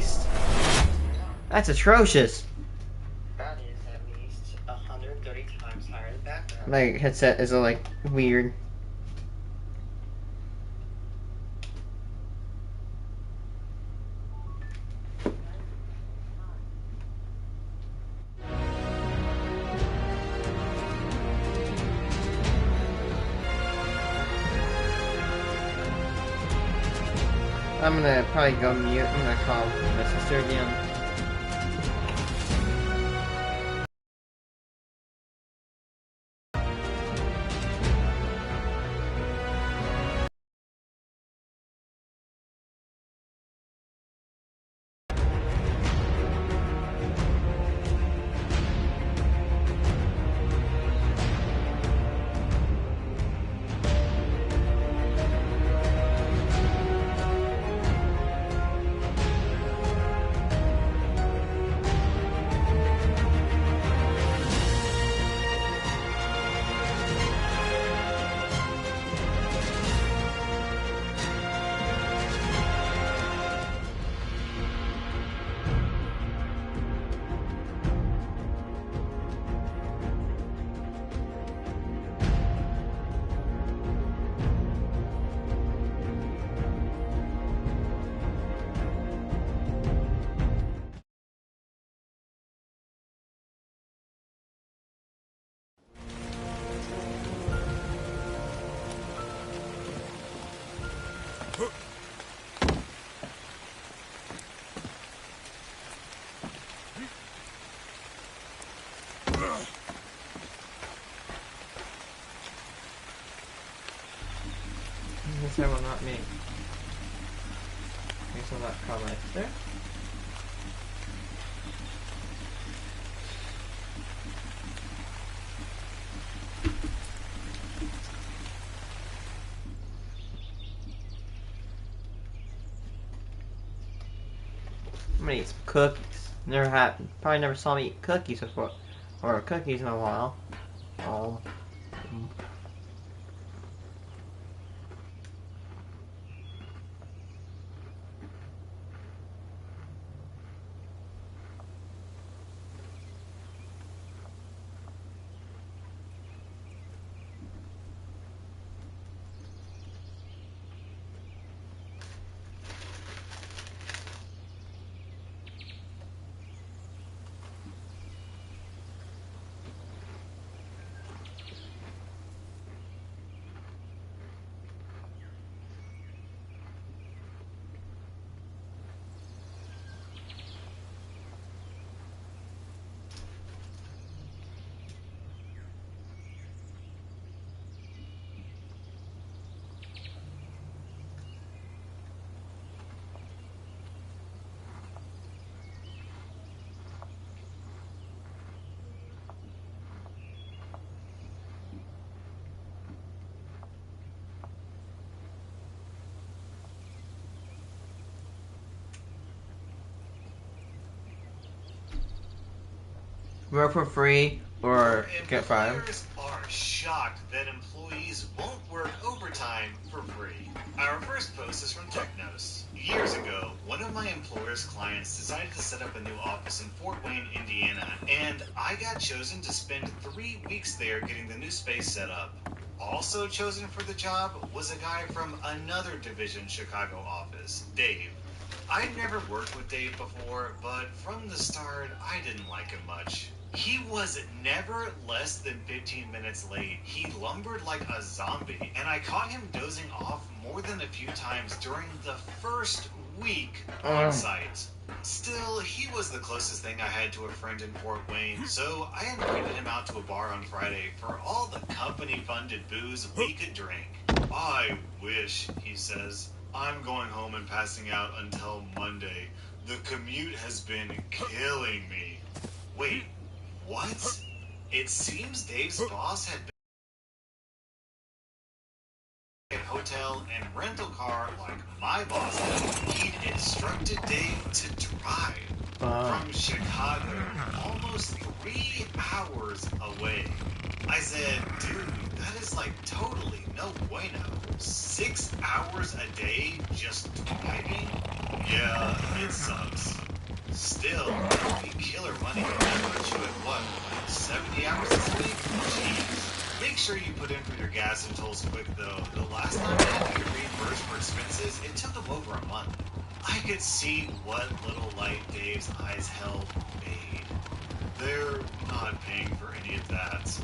least. That's atrocious. That is at least 130 times higher than background. My headset is like weird. I'm gonna probably go mute. I'm gonna call my sister again. Guess I will not make. Guess I'll not call my sister. I'm gonna eat some cookies. Probably never saw me eat cookies before, or cookies in a while. Oh. Work for free or get fired. Employers are shocked that employees won't work overtime for free. Our first post is from Technos. Years ago, one of my employer's clients decided to set up a new office in Fort Wayne, Indiana, and I got chosen to spend 3 weeks there getting the new space set up. Also chosen for the job was a guy from another Division Chicago office, Dave. I'd never worked with Dave before, but from the start, I didn't like him much. He was never less than 15 minutes late. He lumbered like a zombie, and I caught him dozing off more than a few times during the first week on site. Still, he was the closest thing I had to a friend in Fort Wayne, so I invited him out to a bar on Friday for all the company-funded booze we could drink. I wish, he says. I'm going home and passing out until Monday. The commute has been killing me. Wait, what? It seems Dave's boss had been at a hotel and rental car like my boss had. He'd instructed Dave to drive from Chicago, almost 3 hours away. I said, dude, that is like totally no bueno. 6 hours a day just driving? Yeah, it sucks. Still, that would be killer money. That puts you at what? 70 hours this week? Jeez. Make sure you put in for your gas and tolls quick though. The last time I had to get reimbursed for expenses, it took them over a month. I could see what little light Dave's eyes held made. They're not paying for any of that.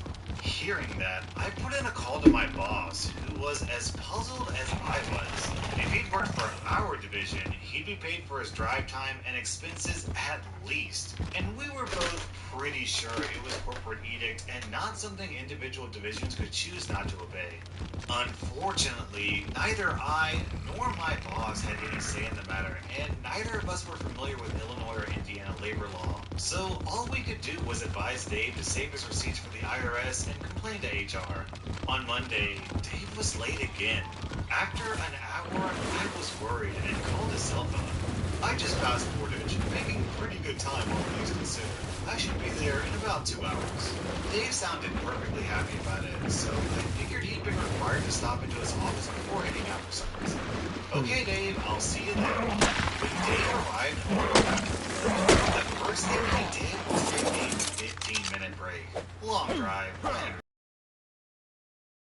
Hearing that, I put in a call to my boss, who was as puzzled as I was. If he'd worked for our division, he'd be paid for his drive time and expenses at least. And we were both pretty sure it was corporate edict and not something individual divisions could choose not to obey. Unfortunately, neither I nor my boss had any say in the matter, and neither of us were familiar with Illinois or Indiana labor law. So all we could do was advise Dave to save his receipts for the IRS and complain to HR. On Monday, Dave was late again. After an hour, I was worried and called his cell phone. I just passed Portage, making pretty good time all things considered. I should be there in about 2 hours. Dave sounded perfectly happy about it, so I figured he'd been required to stop into his office before heading out for some reason. Okay, Dave, I'll see you there. When Dave arrived, the first thing he did was take a 15-minute break. Long drive, and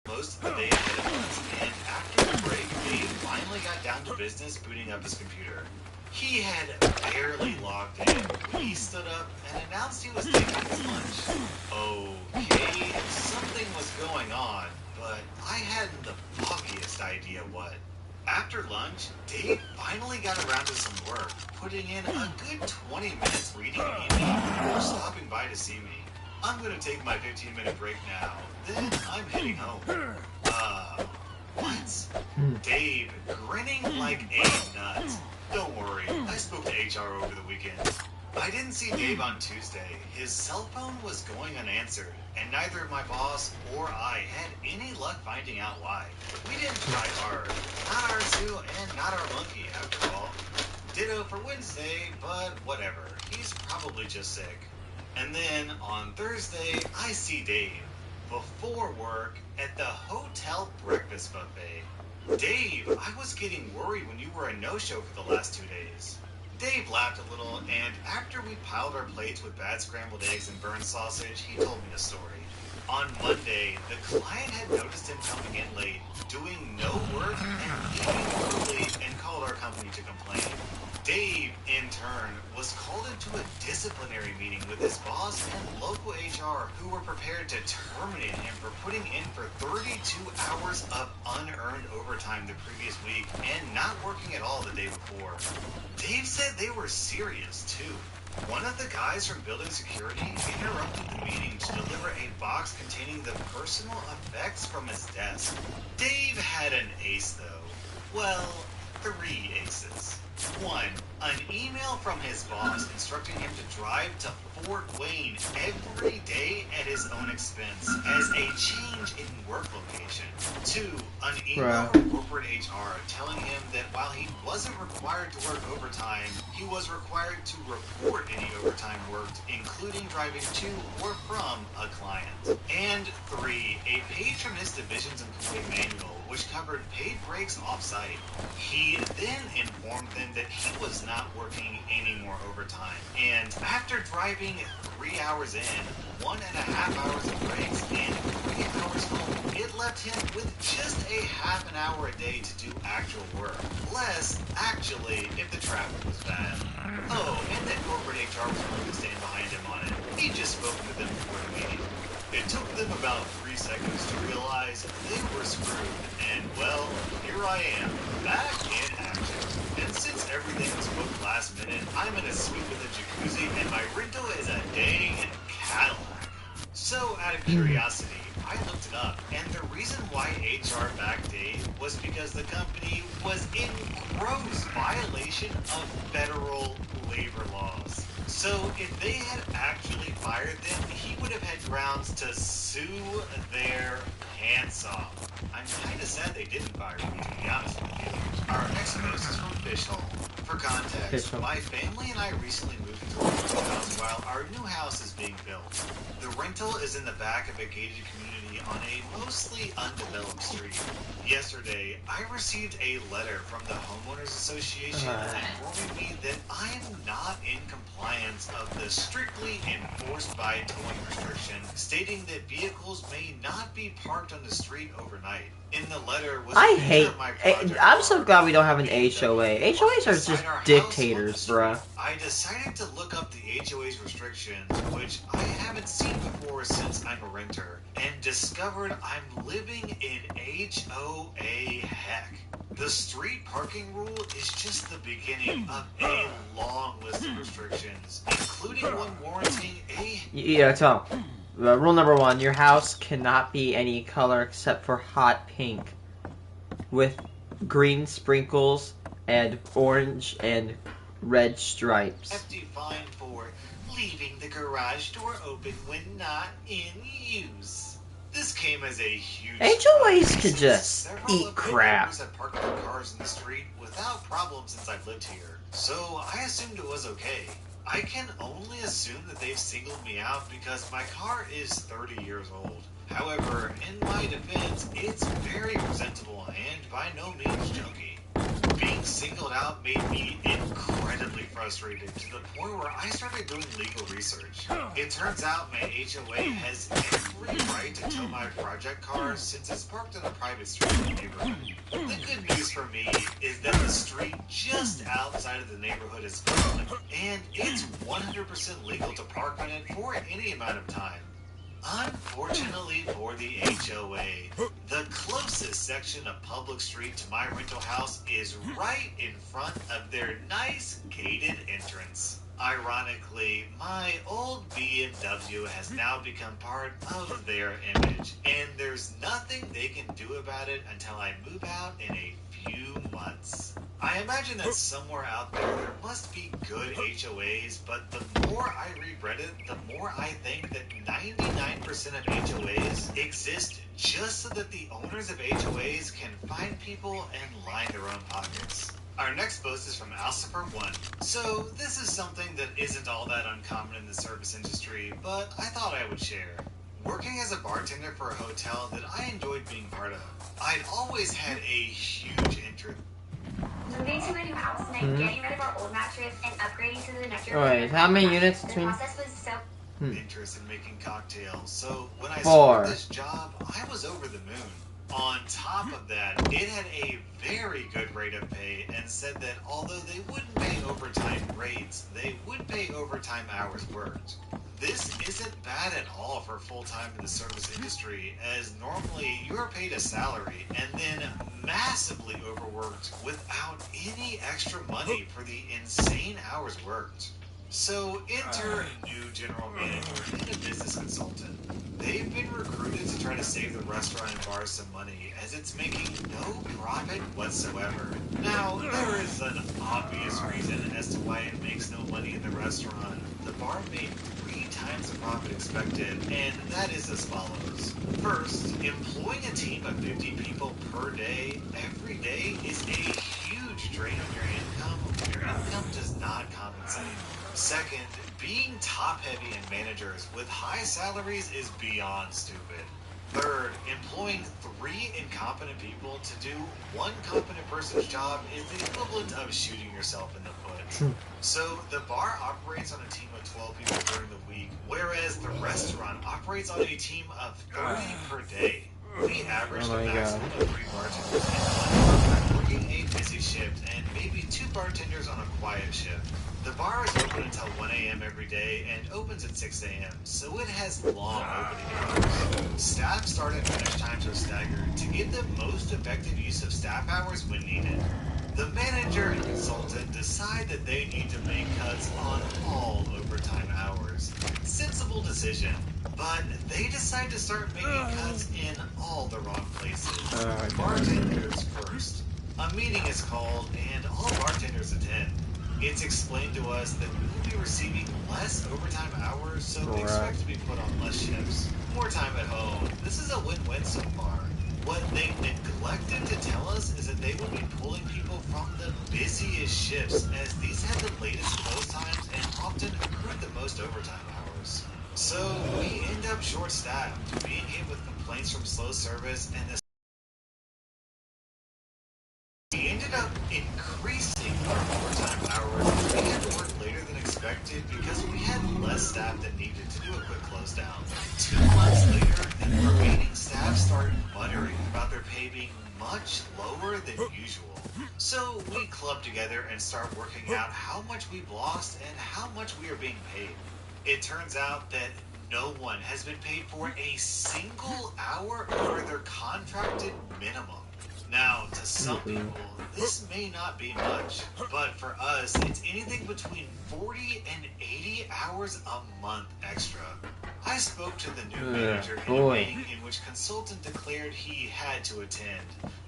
most of the day ahead of us, and after the break, Dave finally got down to business booting up his computer. He had barely logged in when he stood up and announced he was taking his lunch. Okay, something was going on, but I hadn't the foggiest idea what. After lunch, Dave finally got around to some work, putting in a good 20 minutes reading an email before stopping by to see me. I'm gonna take my 15-minute break now, then I'm heading home. What? Dave, grinning like a nut. Don't worry, I spoke to HR over the weekend. I didn't see Dave on Tuesday. His cell phone was going unanswered, and neither my boss or I had any luck finding out why. We didn't try hard. Not our zoo and not our monkey, after all. Ditto for Wednesday, but whatever. He's probably just sick. And then on Thursday, I see Dave before work at the hotel breakfast buffet. Dave, I was getting worried when you were a no-show for the last 2 days. Dave laughed a little, and after we piled our plates with bad scrambled eggs and burnt sausage, he told me a story. On Monday, the client had noticed him coming in late, doing no work, and leaving early, and called our company to complain. Dave, in turn, was called into a disciplinary meeting with his boss and local HR who were prepared to terminate him for putting in for 32 hours of unearned overtime the previous week and not working at all the day before. Dave said they were serious, too. One of the guys from building security interrupted the meeting to deliver a box containing the personal effects from his desk. Dave had an ace, though. Well, 3 aces. 1. An email from his boss instructing him to drive to Fort Wayne every day at his own expense as a change in work location. 2. An email from corporate HR telling him that while he wasn't required to work overtime, he was required to report any overtime worked, including driving to or from a client. And 3. A page from his division's employee manual, which covered paid breaks off-site. He then informed them that he was not working any more overtime. And after driving 3 hours in, 1.5 hours of breaks, and 3 hours home, it left him with just a half an hour a day to do actual work. Less, actually, if the traffic was bad. Oh, and then corporate HR was willing to stand behind him on it. He'd just spoken with them before the meeting. It took them about 3 seconds to realize they were screwed, and well, here I am, back in action. And since everything was booked last minute, I'm in a suite with a jacuzzi, and my rental is a dang Cadillac. So, out of curiosity, I looked it up, and the reason why HR backed Dave was because the company was in gross violation of federal labor laws. So if they had actually fired them, he would have had grounds to sue their pants off. I'm kind of sad they didn't fire me, to be honest with you. Our next post is from Fishhole. For context, my family and I recently moved into a rental house while our new house is being built. The rental is in the back of a gated community on a mostly undeveloped street. Yesterday, I received a letter from the Homeowners Association informing me that I am not in compliance of the strictly enforced by towing restriction, stating that vehicles may not be parked on the street overnight. In the letter was I a picture hate. of my project I'm so car, glad we don't have an BMW, HOA. HOAs parked are beside just our house dictators, on the bruh. street. I decided to look up the HOA's restrictions, which I haven't seen before since I'm a renter, and discovered I'm living in HOA heck. The street parking rule is just the beginning of a long list of restrictions, including one warranting a... Yeah, so rule number 1: your house cannot be any color except for hot pink, with green sprinkles and orange and red stripes. hefty fine for leaving the garage door open when not in use. This came as a huge HOAs surprise, could since just several eat of my crap. neighbors have parked their cars in the street without problem since I've lived here, so I assumed it was okay. I can only assume that they've singled me out because my car is 30 years old. However, in my defense, it's very presentable and by no means junky. Being singled out made me incredibly frustrated to the point where I started doing legal research. It turns out my HOA has every right to tow my project car since it's parked on a private street in the neighborhood. The good news for me is that the street just outside of the neighborhood is public, and it's 100% legal to park on it for any amount of time. Unfortunately for the HOA, the closest section of public street to my rental house is right in front of their nice gated entrance. Ironically, my old BMW has now become part of their image, and there's nothing they can do about it until I move out in a few months. I imagine that somewhere out there must be good HOAs, but the more I read Reddit, the more I think that 99% of HOAs exist just so that the owners of HOAs can find people and line their own pockets. Our next post is from Alcifer1. So this is something that isn't all that uncommon in the service industry, but I thought I would share. Working as a bartender for a hotel that I enjoyed being part of, I'd always had a huge interest. Moving to a new house meant getting rid of our old mattress and upgrading to the next Alright, how many units The between? process was so Interest in making cocktails, so when I 4. started this job, I was over the moon. On top of that, it had a very good rate of pay and said that although they wouldn't pay overtime rates, they would pay overtime hours worked. This isn't bad at all for full-time in the service industry, as normally you're paid a salary and then massively overworked without any extra money for the insane hours worked. So enter a new general manager and a business consultant. They've been recruited to try to save the restaurant and bar some money, as it's making no profit whatsoever. Now, there is an obvious reason as to why it makes no money in the restaurant. The bar made 3 times the profit expected, and that is as follows. First, employing a team of 50 people per day, every day, is a huge drain on your income. Your income does not compensate. Second, being top-heavy in managers with high salaries is beyond stupid. Third, employing 3 incompetent people to do one competent person's job is the equivalent of shooting yourself in the foot. So the bar operates on a team of 12 people during the week, whereas the restaurant operates on a team of 30 per day. We average the maximum of 3 bartenders and 1 working a busy shift, and maybe 2 bartenders on a quiet shift. The bar is open until 1 a.m. every day and opens at 6 a.m., so it has long opening hours. Staff start and finish times are staggered to give the most effective use of staff hours when needed. The manager and consultant decide that they need to make cuts on all overtime hours. Sensible decision, but they decide to start making cuts in all the wrong places. Bartenders first. A meeting is called and all bartenders attend. It's explained to us that we will be receiving less overtime hours, so we expect to be put on less shifts. More time at home. This is a win-win so far. What they neglected to tell us is that they will be pulling people from the busiest shifts, as these have the latest close times and often accrue the most overtime hours. So we end up short-staffed, being hit with complaints complaints from slow service, and this we ended up increasing our overtime hours. We had to work later than expected because we had less staff that needed to do a quick close down. 2 months later, the remaining staff started muttering about their pay being much lower than usual. So we clubbed together and started working out how much we've lost and how much we are being paid. It turns out that no one has been paid for a single hour over their contracted minimum. Now, to some people, this may not be much, but for us, it's anything between 40 and 80 hours a month extra. I spoke to the new manager in a meeting in which consultant declared he had to attend.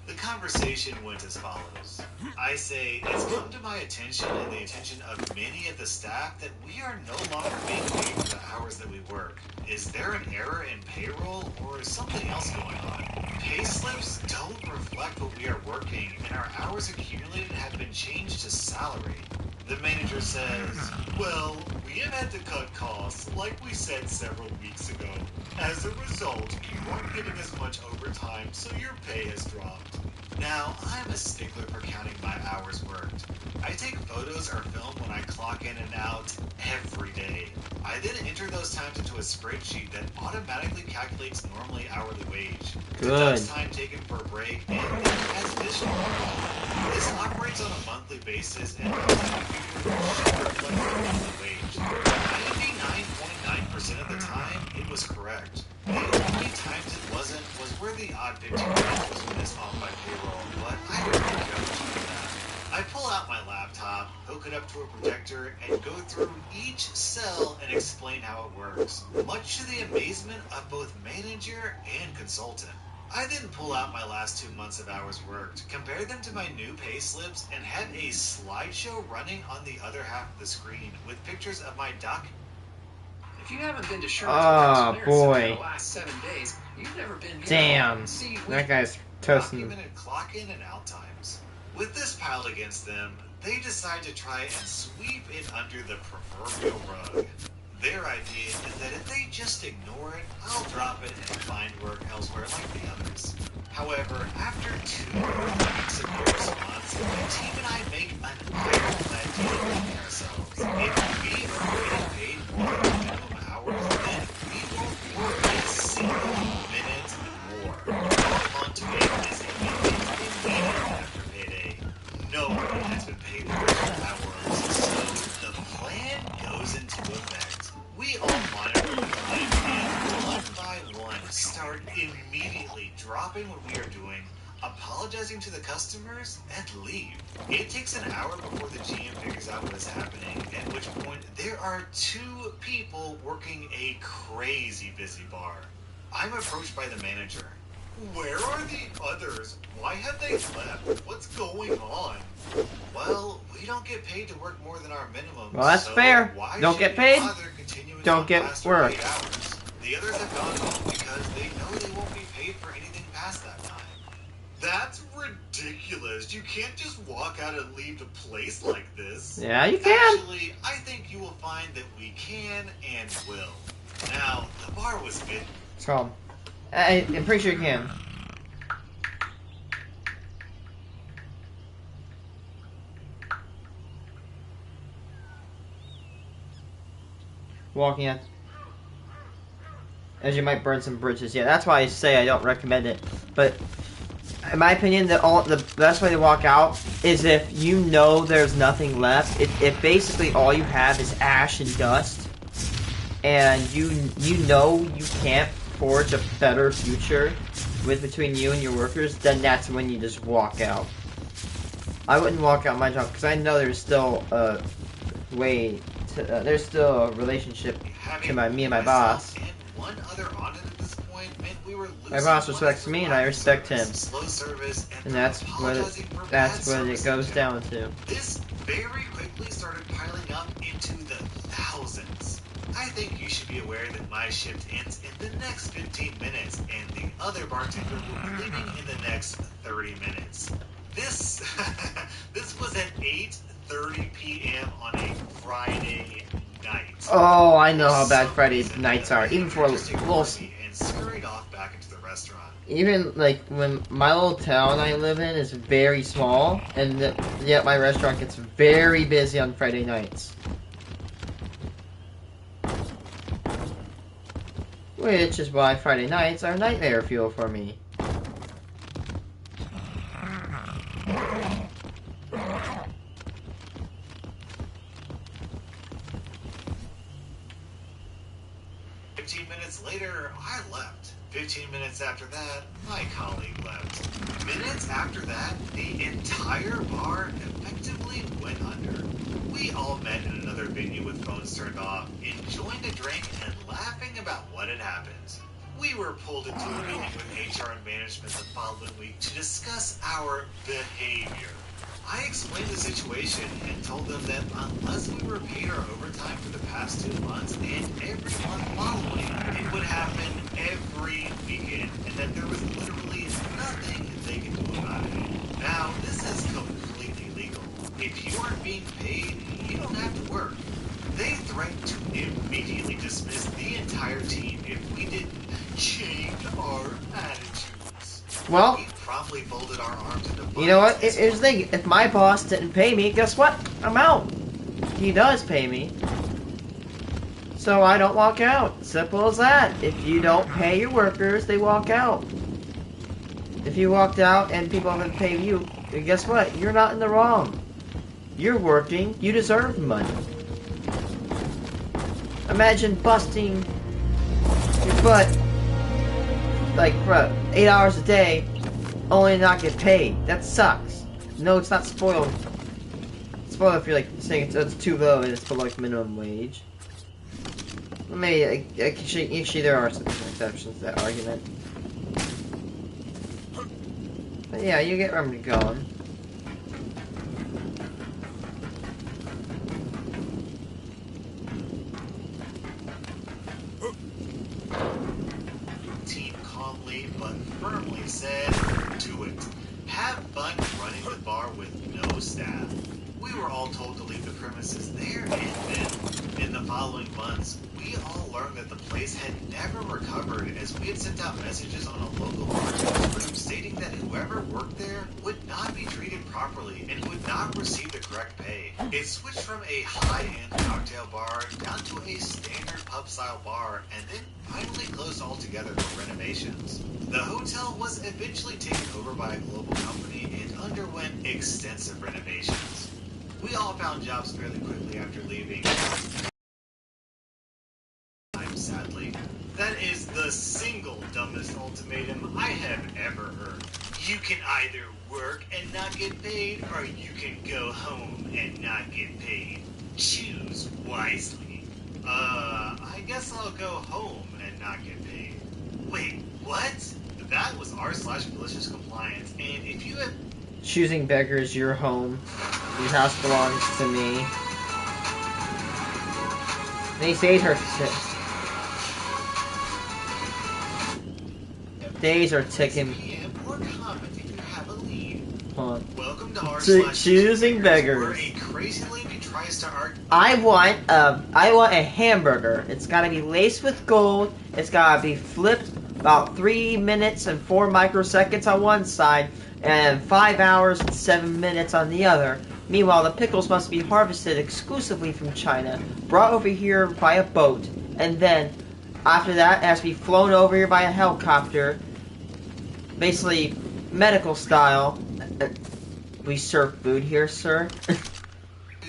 The conversation went as follows. I say, it's come to my attention and the attention of many of the staff that we are no longer being paid for the hours that we work. Is there an error in payroll or is something else going on? Pay slips don't reflect what we are working, and our hours accumulated have been changed to salary. The manager says, well, we have had to cut costs, like we said several weeks ago. As a result, you aren't getting as much overtime, so your pay has dropped. Now, I'm a stickler for counting my hours worked. I take photos or film when I clock in and out every day. I then enter those times into a spreadsheet that automatically calculates normally hourly wage. Deducts time taken for a break, and then adds additional overtime. This operates on a monthly basis, and the figure should reflect the monthly wage. 99.9% of the time, it was correct. The only times it wasn't was where the odd 15 minutes was missed off by payroll, but I don't really care much about that. I pull out my laptop, hook it up to a projector, and go through each cell and explain how it works, much to the amazement of both manager and consultant. I then pull out my last 2 months of hours worked, compare them to my new pay slips, and have a slideshow running on the other half of the screen with pictures of my If you haven't been to Sherman's in the last 7 days, you've never been here. Damn. See, That guy's toasting. documented clock in and out times. With this piled against them, they decide to try and sweep it under the proverbial rug. Their idea is that if they just ignore it, I'll drop it and find work elsewhere like the others. However, after 2 weeks of no response, my team and I make an ironclad deal with ourselves. If we are getting paid more than minimum hours, then we won't work a single minute more. On to a busy weekend immediately after payday. No one has been paid their original hours, so the plan goes into effect. We all monitor the time and one by one start immediately dropping what we are doing, apologizing to the customers, and leave. It takes an hour before the GM figures out what is happening, at which point there are 2 people working a crazy busy bar. I'm approached by the manager. Where are the others? Why have they left? What's going on? Well, we don't get paid to work more than our minimum. Well, that's so fair. Why Don't should get we paid, bother continuing don't on get past our work. 8 hours? The others have gone home because they know they won't be paid for anything past that time. That's ridiculous. You can't just walk out and leave the place like this. Yeah, you can. Actually, I think you will find that we can and will. Now, the bar was good. It's called. I'm pretty sure you can. Walking at, as you might burn some bridges. Yeah, that's why I say I don't recommend it. But in my opinion, the best way to walk out is if you know there's nothing left. If basically all you have is ash and dust, and you know you can't forge a better future between you and your workers, then that's when you just walk out. I wouldn't walk out my job because I know there's still a way. There's still a relationship to me and my boss. My boss respects me and I respect him. And that's what it goes down to. This very quickly started piling up into the thousands. I think you should be aware that my shift ends in the next 15 minutes and the other bartender will be leaving in the next 30 minutes. This was at 8:30 p.m. on a Friday night. Oh, I know how bad Friday nights are, even for a little. And scurried off back into the restaurant. Even like when my little town I live in is very small, and yet my restaurant gets very busy on Friday nights. Which is why Friday nights are nightmare fuel for me. 15 minutes later, I left. 15 minutes after that, my colleague left. Minutes after that, the entire bar effectively went under. We all met in another venue with phones turned off, enjoying a drink and laughing about what had happened. We were pulled into a meeting with HR and management the following week to discuss our behavior. I explained the situation and told them that unless we were paid our overtime for the past 2 months and every month following, it would happen every weekend, and that there was literally nothing they could do about it. Now, this is completely legal. If you aren't being paid, you don't have to work. They threatened to immediately dismiss the entire team if we didn't change our attitudes. Well, We promptly folded our arms into you know what? buns. Here's the thing. If my boss didn't pay me, guess what? I'm out. He does pay me. So I don't walk out. Simple as that. If you don't pay your workers, they walk out. If you walked out and people haven't paid you, guess what? You're not in the wrong. You're working. You deserve money. Imagine busting your butt like for 8 hours a day, only to not get paid. That sucks. No, it's not spoiled. It's spoiled if you're like saying it's too low and it's below like minimum wage. Maybe actually there are some exceptions to that argument. But yeah, you get where I'm going. Team calmly but firmly said, do it. Have fun running the bar with no staff. We were all told to leave the premises there and then. In the following months, we all learned that the place had never recovered as we had sent out messages on a local marketing group stating that whoever worked there would not be treated properly and would not receive the correct pay. It switched from a high-end cocktail bar down to a standard pub-style bar and then finally closed altogether for renovations. The hotel was eventually taken over by a global company and underwent extensive renovations. We all found jobs fairly quickly after leaving. Sadly, that is the single dumbest ultimatum I have ever heard. You can either work and not get paid, or you can go home and not get paid. Choose wisely. I guess I'll go home and not get paid. Wait, what? That was r/malicious compliance, and if you have Choosing beggars, your home. Your house belongs to me. They saved her. Days are ticking. PM or comment if you have a lead. Hold on. Welcome to Choosing beggars. Where a crazy lady tries to argue. I want a hamburger. It's gotta be laced with gold. It's gotta be flipped about 3 minutes and 4 microseconds on one side, and 5 hours and 7 minutes on the other. Meanwhile, the pickles must be harvested exclusively from China, brought over here by a boat, and then after that, it has to be flown over here by a helicopter. Basically, medical style. We serve food here, sir.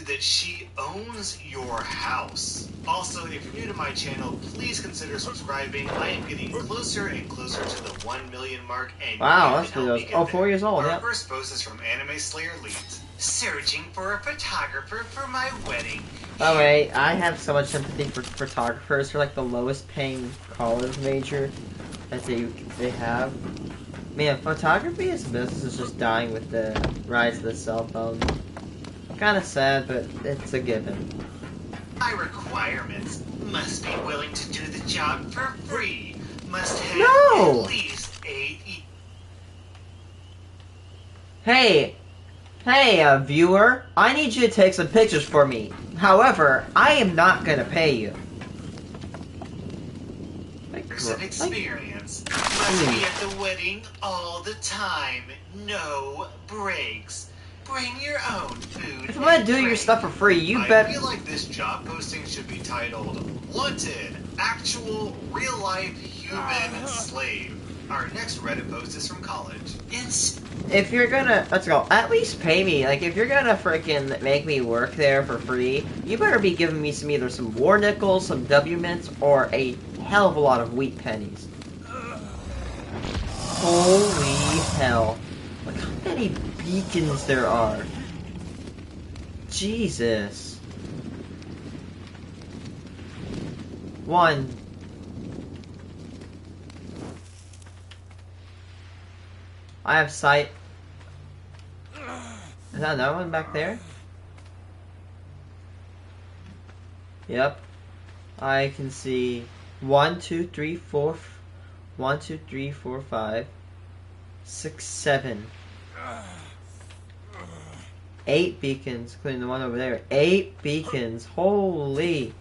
That she owns your house. Also, if you're new to my channel, please consider subscribing. I am getting closer and closer to the 1 million mark, and Wow, you that's can help me videos. get Oh, there. 4 years old, Our yeah. first post is from Anime Slayer Leads. Searching for a photographer for my wedding. By the way, I have so much sympathy for photographers. They're like the lowest paying college major that they have. Man, photography as a business is just dying with the rise of the cell phone. Kind of sad, but it's a given. My requirements: must be willing to do the job for free. Must have No! at least 8 Hey, viewer, I need you to take some pictures for me. However, I am not gonna pay you. Like, years of experience. Must be at the wedding all the time. No breaks. Bring your own food. If I'm gonna do your stuff for free, you bet. I feel like this job posting should be titled "Wanted: Actual Real-Life Human Slave." Our next Reddit post is from college. If you're gonna, let's go, at least pay me. Like, if you're gonna freaking make me work there for free, you better be giving me either some war nickels, some W mints, or a hell of a lot of wheat pennies. Holy hell. Look how many beacons there are. Jesus. One. I have sight. Is that another one back there? Yep. I can see 1, 2, 3, 4. 1, 2, 3, 4, 5, 6, 7. 8 beacons, including the one over there. 8 beacons. Holy.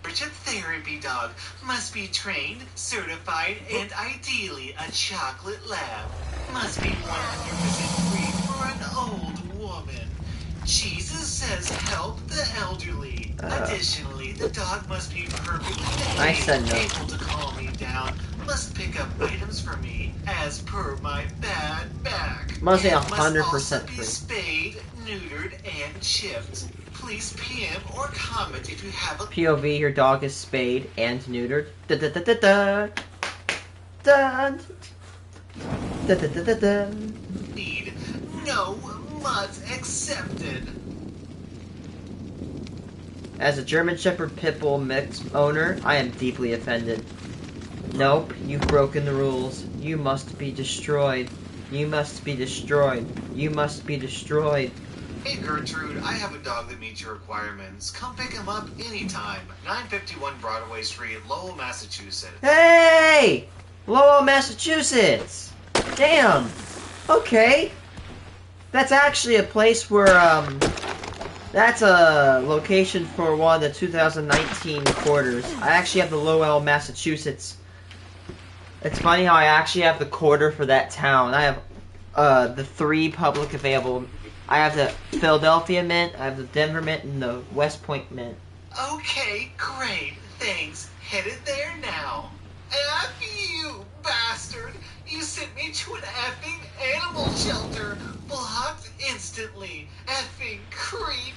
A therapy dog must be trained, certified, and ideally a chocolate lab. Must be 100% free for an old woman. Jesus says help the elderly. Additionally, the dog must be perfectly I said no. able to calm me down. Must pick up items for me as per my bad back. Must be And 100% also be free. spayed, neutered, and chipped. Please PM or comment if you have a POV, your dog is spayed and neutered. Da da da da da. Da da da da da da. need. No muds accepted. As a German Shepherd Pitbull mix owner, I am deeply offended. Nope, you've broken the rules. You must be destroyed. You must be destroyed. You must be destroyed. Hey Gertrude, I have a dog that meets your requirements. Come pick him up anytime. 951 Broadway Street, Lowell, Massachusetts. Hey! Lowell, Massachusetts! Damn! Okay. That's actually a place where, that's a location for one of the 2019 quarters. I actually have the Lowell, Massachusetts. It's funny how I actually have the quarter for that town. I have, the 3 public available. I have the Philadelphia Mint, I have the Denver Mint, and the West Point Mint. Okay, great. Thanks. Headed there now. F you, bastard. You sent me to an effing animal shelter. Blocked instantly. Effing creep.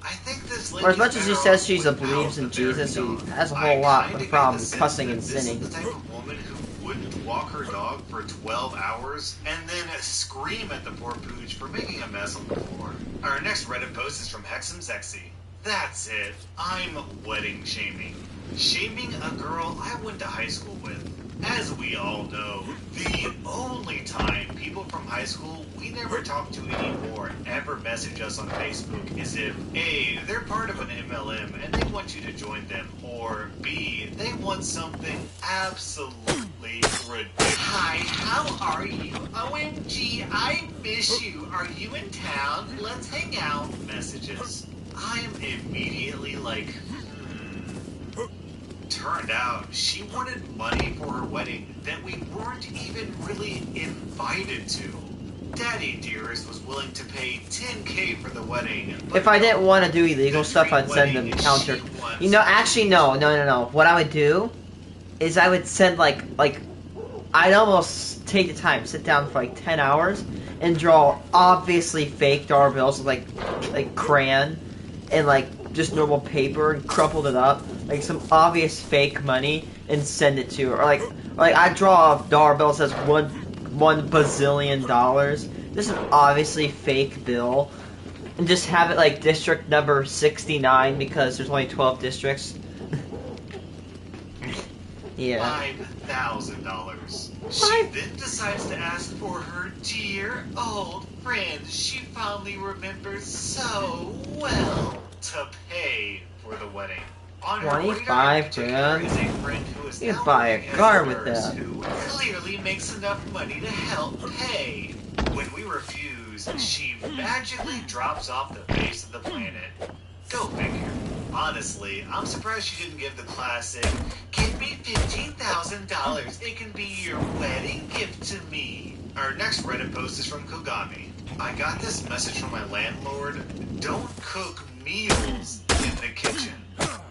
I think this Or as much as she says she believes in Jesus, she has a whole lot of problems cussing and sinning. This is the type of woman who wouldn't walk her dog for 12 hours and then scream at the poor pooch for making a mess on the floor. Our next Reddit post is from Hexam Sexy. That's it. I'm wedding shaming. Shaming a girl I went to high school with. As we all know, the only time people from high school we never talk to anymore ever message us on Facebook is if A, they're part of an MLM and they want you to join them, or B, they want something absolutely ridiculous. Hi, how are you? OMG, I miss you. Are you in town? Let's hang out. Messages. I am immediately like, Turned out she wanted money for her wedding that we weren't even really invited to. Daddy Dearest was willing to pay $10K for the wedding. If I didn't want to do illegal stuff, I'd send them counter. You know, actually, no. What I would do is I would send, like, I'd almost take the time, sit down for, 10 hours, and draw obviously fake dollar bills with, like crayon and, just normal paper and crumpled it up, like some obvious fake money, and send it to her. Or like I draw a dollar bill that says one bazillion dollars. This is an obviously fake bill, and just have it district number 69 because there's only 12 districts. Yeah. $5,000. She then decides to ask for her dear old friend she fondly remembers so well to pay for the wedding. On her 25 grand? is a friend who is You now could buy a working as car with nurse that. who clearly makes enough money to help pay. When we refuse, she magically drops off the face of the planet. Go figure. Honestly, I'm surprised she didn't give the classic, "Give me $15,000. It can be your wedding gift to me." Our next Reddit post is from Kogami. I got this message from my landlord. Don't cook meals in the kitchen.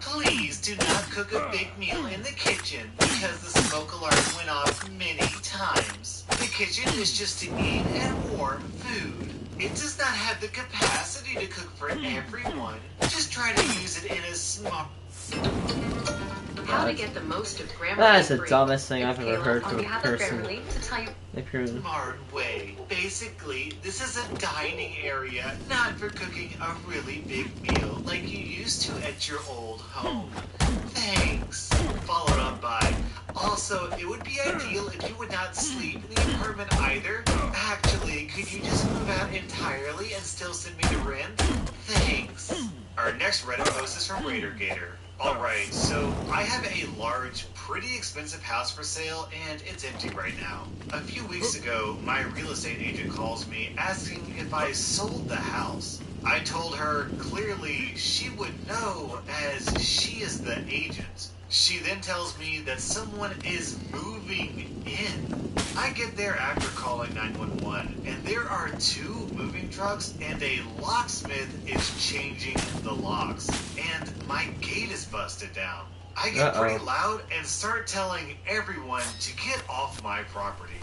Please do not cook a big meal in the kitchen because the smoke alarm went off many times. The kitchen is just to eat and warm food. It does not have the capacity to cook for everyone. Just try to use it in a smart... How to get the most of Grammarly That is the free. dumbest thing It's I've ever heard Kayla from on a behalf of person. Grammarly to tell you. smart way. Basically, this is a dining area, not for cooking a really big meal like you used to at your old home. Thanks. Followed up by, also, it would be ideal if you would not sleep in the apartment either. Actually, could you just move out entirely and still send me the rent? Thanks. Our next Reddit post is from RaiderGator. Alright, so I have a large, pretty expensive house for sale, and it's empty right now. A few weeks ago, my real estate agent calls me asking if I sold the house. I told her clearly she would know as she is the agent. She then tells me that someone is moving in. I get there after calling 911, and there are 2 moving trucks and a locksmith is changing the locks, and my gate is busted down. I get pretty loud and start telling everyone to get off my property.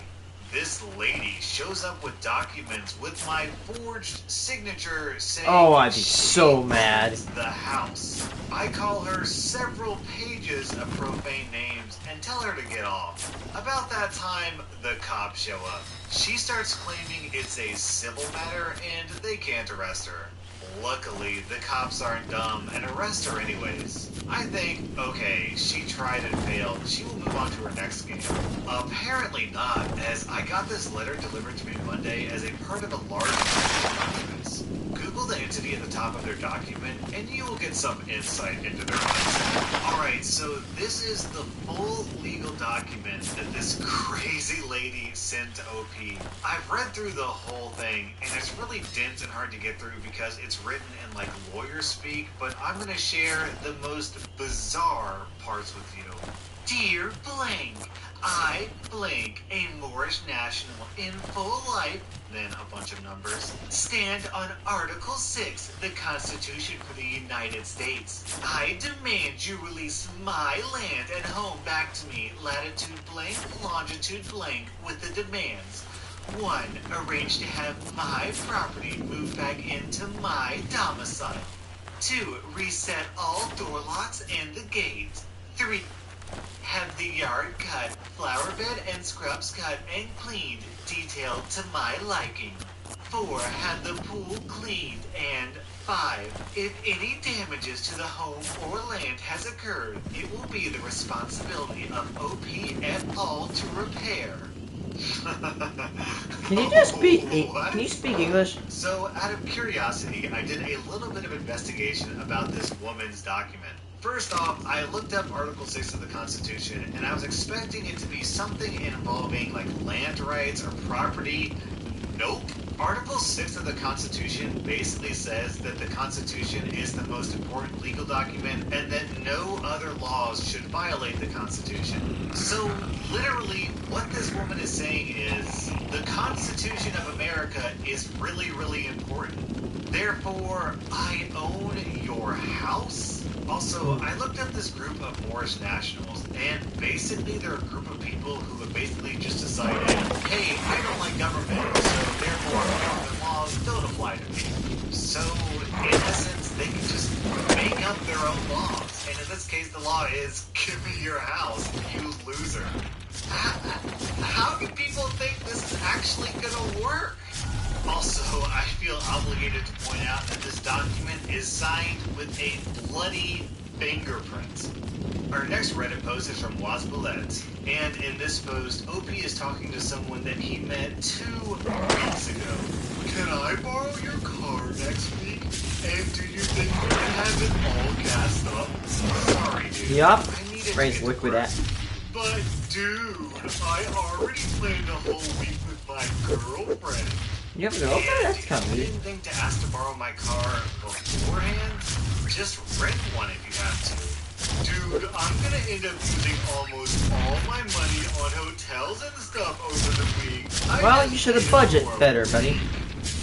This lady shows up with documents with my forged signature saying, Oh, I'd be she so mad. owns the house. I call her several pages of profane names and tell her to get off. About that time, the cops show up. She starts claiming it's a civil matter and they can't arrest her. Luckily, the cops aren't dumb and arrest her anyways. I think, okay, she tried and failed. She will move on to her next game. Apparently not, as I got this letter delivered to me Monday as a part of a large package of documents. Google the entity at the top of their document, and you will get some insight into their mindset. Alright, so this is the full legal document that this crazy lady sent to OP. I've read through the whole thing, and it's really dense and hard to get through because it's written in like lawyer speak, but I'm gonna share the most bizarre parts with you. Dear Blank, I, Blank, a Moorish national in full life, then a bunch of numbers, stand on Article 6, the Constitution for the United States. I demand you release my land and home back to me, latitude blank, longitude blank, with the demands. 1. Arrange to have my property moved back into my domicile. 2. Reset all door locks and the gate. 3. Have the yard cut, flower bed and scrubs cut and cleaned, detailed to my liking. 4. Have the pool cleaned. And 5. If any damages to the home or land has occurred, it will be the responsibility of OP et al. To repair. Can you just speak? What? Can you speak English? So, out of curiosity, I did a little bit of investigation about this woman's document. First off, I looked up Article 6 of the Constitution, and I was expecting it to be something involving, like, land rights or property. Nope. Article 6 of the Constitution basically says that the Constitution is the most important legal document and that no other laws should violate the Constitution. So, literally, what this woman is saying is, the Constitution of America is really, really important. Therefore, I own your house? Also, I looked up this group of Moorish nationals, and basically they're a group of people who have basically just decided, hey, I don't like government, so therefore government laws don't apply to me. So, in essence, they can just make up their own laws. And in this case, the law is, give me your house, you loser. How do people think this is actually gonna work? Also, I feel obligated to point out that this document is signed with a bloody fingerprint. Our next Reddit post is from Wasbullet, and in this post, OP is talking to someone that he met 2 weeks ago. Can I borrow your car next week? And do you think you can have it all gassed up? Sorry, dude. Yup. I need it Raise to liquid work. at. But dude, I already planned a whole week with my girlfriend. You have to go? Okay, that's kind of You weird. didn't think to ask to borrow my car beforehand? Just rent one if you have to. Dude, I'm gonna end up using almost all my money on hotels and stuff over the week. Well, you should have budgeted better, buddy.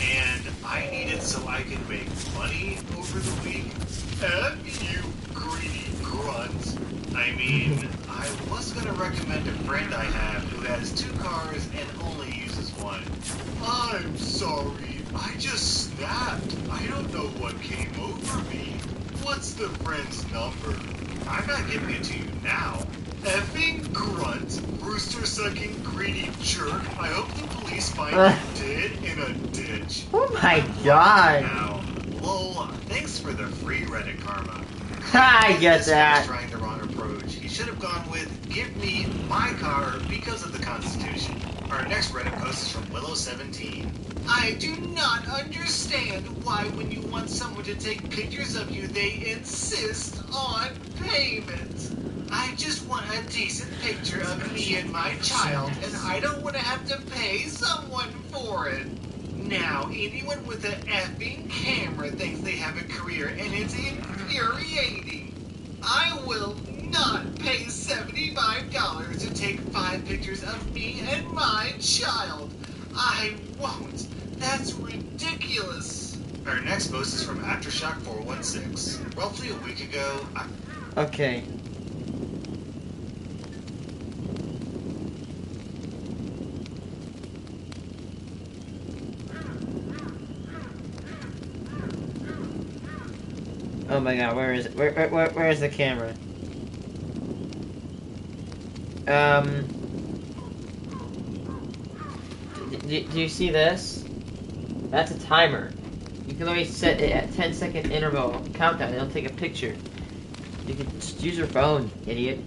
And I need it so I can make money over the week. F you, greedy grunt. I mean, I was gonna recommend a friend I have who has 2 cars and only uses one. I'm sorry, I just snapped. I don't know what came over me. What's the friend's number? I'm not giving it to you now. Effing grunt, rooster-sucking, greedy jerk. I hope the police find you dead in a ditch. Oh my god. Now, lol, thanks for the free Reddit karma. I get This that. guy's trying the wrong approach. He should have gone with, give me my car because of the Constitution. Our next Reddit post is from Willow17. I do not understand why when you want someone to take pictures of you, they insist on payment. I just want a decent picture of me and my child, and I don't want to have to pay someone for it. Now, anyone with an effing camera thinks they have a career, and it's infuriating. I will not pay $75 to take 5 pictures of me and my child. I won't. That's ridiculous. Our next post is from Aftershock416. Roughly a week ago, Okay. Oh my god, where is it? Where is the camera? Do you see this? That's a timer. You can only set it at 10-second interval countdown. It'll take a picture. You can just use your phone, idiot.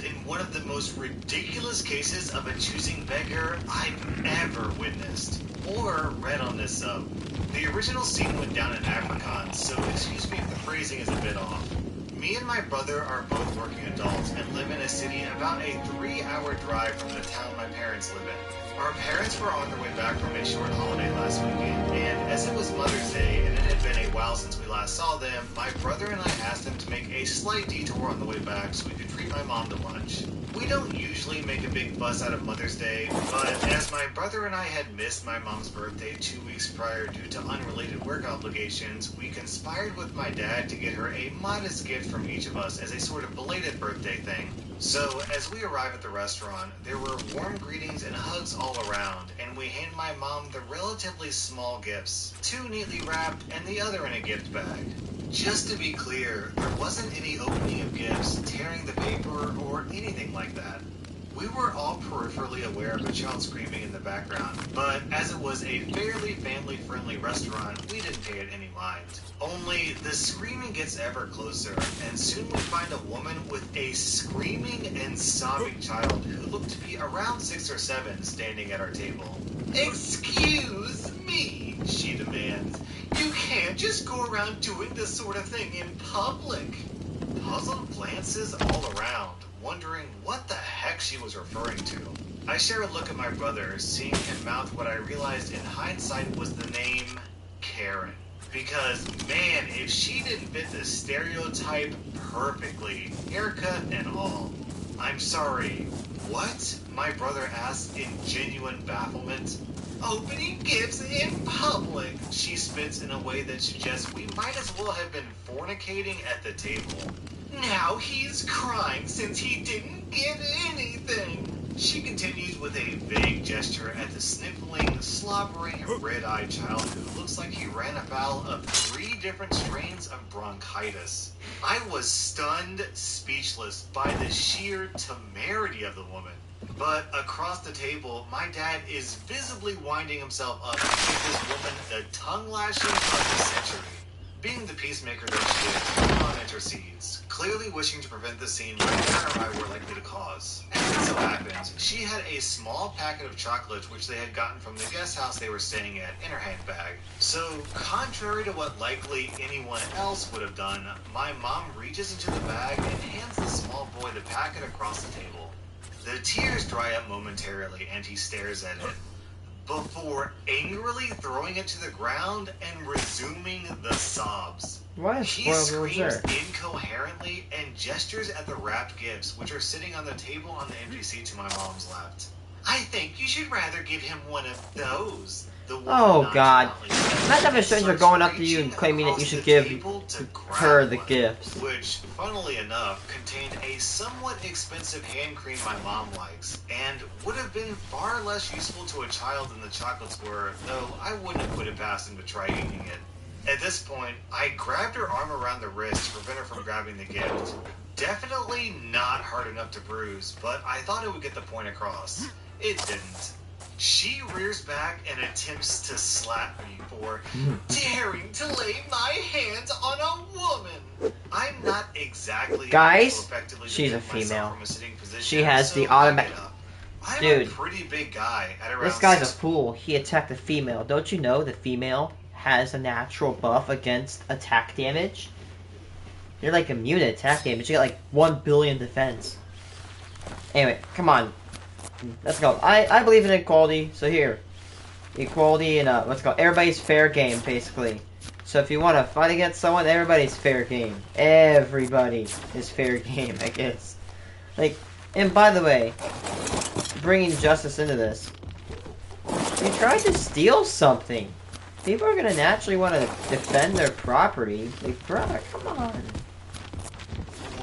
in one of the most ridiculous cases of a choosing beggar I've ever witnessed or read on this sub. The original scene went down in Afrikaans, so excuse me if the phrasing is a bit off. Me and my brother are both working adults and live in a city about a 3-hour drive from the town my parents live in. Our parents were on their way back from a short holiday last weekend, and as it was Mother's Day and it had been a while since we last saw them, my brother and I asked them to make a slight detour on the way back so we could treat my mom to lunch. We don't usually make a big fuss out of Mother's Day, but as my brother and I had missed my mom's birthday 2 weeks prior due to unrelated work obligations, we conspired with my dad to get her a modest gift from each of us as a sort of belated birthday thing. So, as we arrive at the restaurant, there were warm greetings and hugs all around, and we hand my mom the relatively small gifts, 2 neatly wrapped and the other in a gift bag. Just to be clear, there wasn't any opening of gifts, tearing the paper, or anything like that. We were all peripherally aware of a child screaming in the background, but as it was a fairly family-friendly restaurant, we didn't pay it any mind. Only, the screaming gets ever closer, and soon we find a woman with a screaming and sobbing child who looked to be around 6 or 7 standing at our table. "Excuse me," she demands. "You can't just go around doing this sort of thing in public." Puzzled glances all around, wondering what the heck she was referring to. I share a look at my brother, seeing him mouth what I realized in hindsight was the name Karen. Because, man, if she didn't fit the stereotype perfectly, haircut and all. "I'm sorry, what?" my brother asked in genuine bafflement. "Opening gifts in public," she spits in a way that suggests we might as well have been fornicating at the table. "Now he's crying since he didn't get anything." She continues with a vague gesture at the sniffling, slobbering, red-eyed child who looks like he ran afoul of 3 different strains of bronchitis. I was stunned, speechless by the sheer temerity of the woman. But across the table, my dad is visibly winding himself up to give this woman the tongue lashing of the century. Being the peacemaker that she is, my mom intercedes, clearly wishing to prevent the scene my dad and I were likely to cause. As it so happens, she had a small packet of chocolates which they had gotten from the guest house they were staying at in her handbag. So, contrary to what likely anyone else would have done, my mom reaches into the bag and hands the small boy the packet across the table. The tears dry up momentarily and he stares at it, before angrily throwing it to the ground and resuming the sobs. Why is He spoiled screams dessert? incoherently and gestures at the wrapped gifts, which are sitting on the table on the empty seat to my mom's left. I think you should rather give him one of those. The woman Oh God! nonchalantly says, Imagine if a and stranger starts going up to you and reaching claiming that you across should the give table to grab her the one, gifts. which, funnily enough, contained a somewhat expensive hand cream my mom likes, and would have been far less useful to a child than the chocolates were, though I wouldn't have put it past him to try eating it. At this point, I grabbed her arm around the wrist to prevent her from grabbing the gift. Definitely not hard enough to bruise, but I thought it would get the point across. It didn't. She rears back and attempts to slap me for daring to lay my hands on a woman. I'm not exactly Guys, able to effectively she's a defend myself female. from a sitting position, She has so the I automatic. get up. I'm Dude, a pretty big guy at around This guy's a 6'. fool. He attacked the female. Don't you know the female has a natural buff against attack damage? You're like immune to attack damage. You got like 1 billion defense. Anyway, come on. Let's go. I believe in equality, so here. Equality and, what's it called? Everybody's fair game, basically. So if you want to fight against someone, everybody's fair game. Everybody is fair game, I guess. Like, and by the way, bringing justice into this. You tried to steal something. People are gonna naturally want to defend their property. Like, bruh, come on.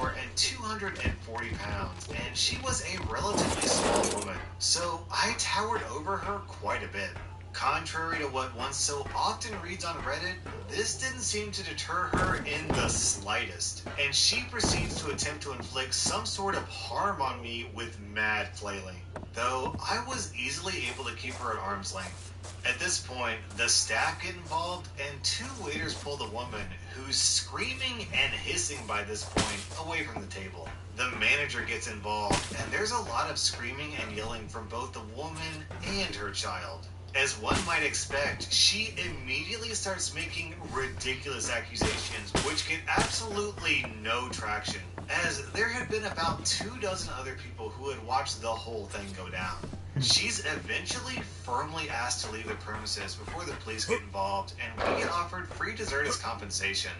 And 240 pounds, and she was a relatively small woman, so I towered over her quite a bit. Contrary to what one so often reads on Reddit, this didn't seem to deter her in the slightest, and she proceeds to attempt to inflict some sort of harm on me with mad flailing, though I was easily able to keep her at arm's length. At this point, the staff get involved, and 2 waiters pull the woman, who's screaming and hissing by this point, away from the table. The manager gets involved, and there's a lot of screaming and yelling from both the woman and her child. As one might expect, she immediately starts making ridiculous accusations, which get absolutely no traction, as there had been about 24 other people who had watched the whole thing go down. She's eventually firmly asked to leave the premises before the police get involved, and we get offered free dessert as compensation.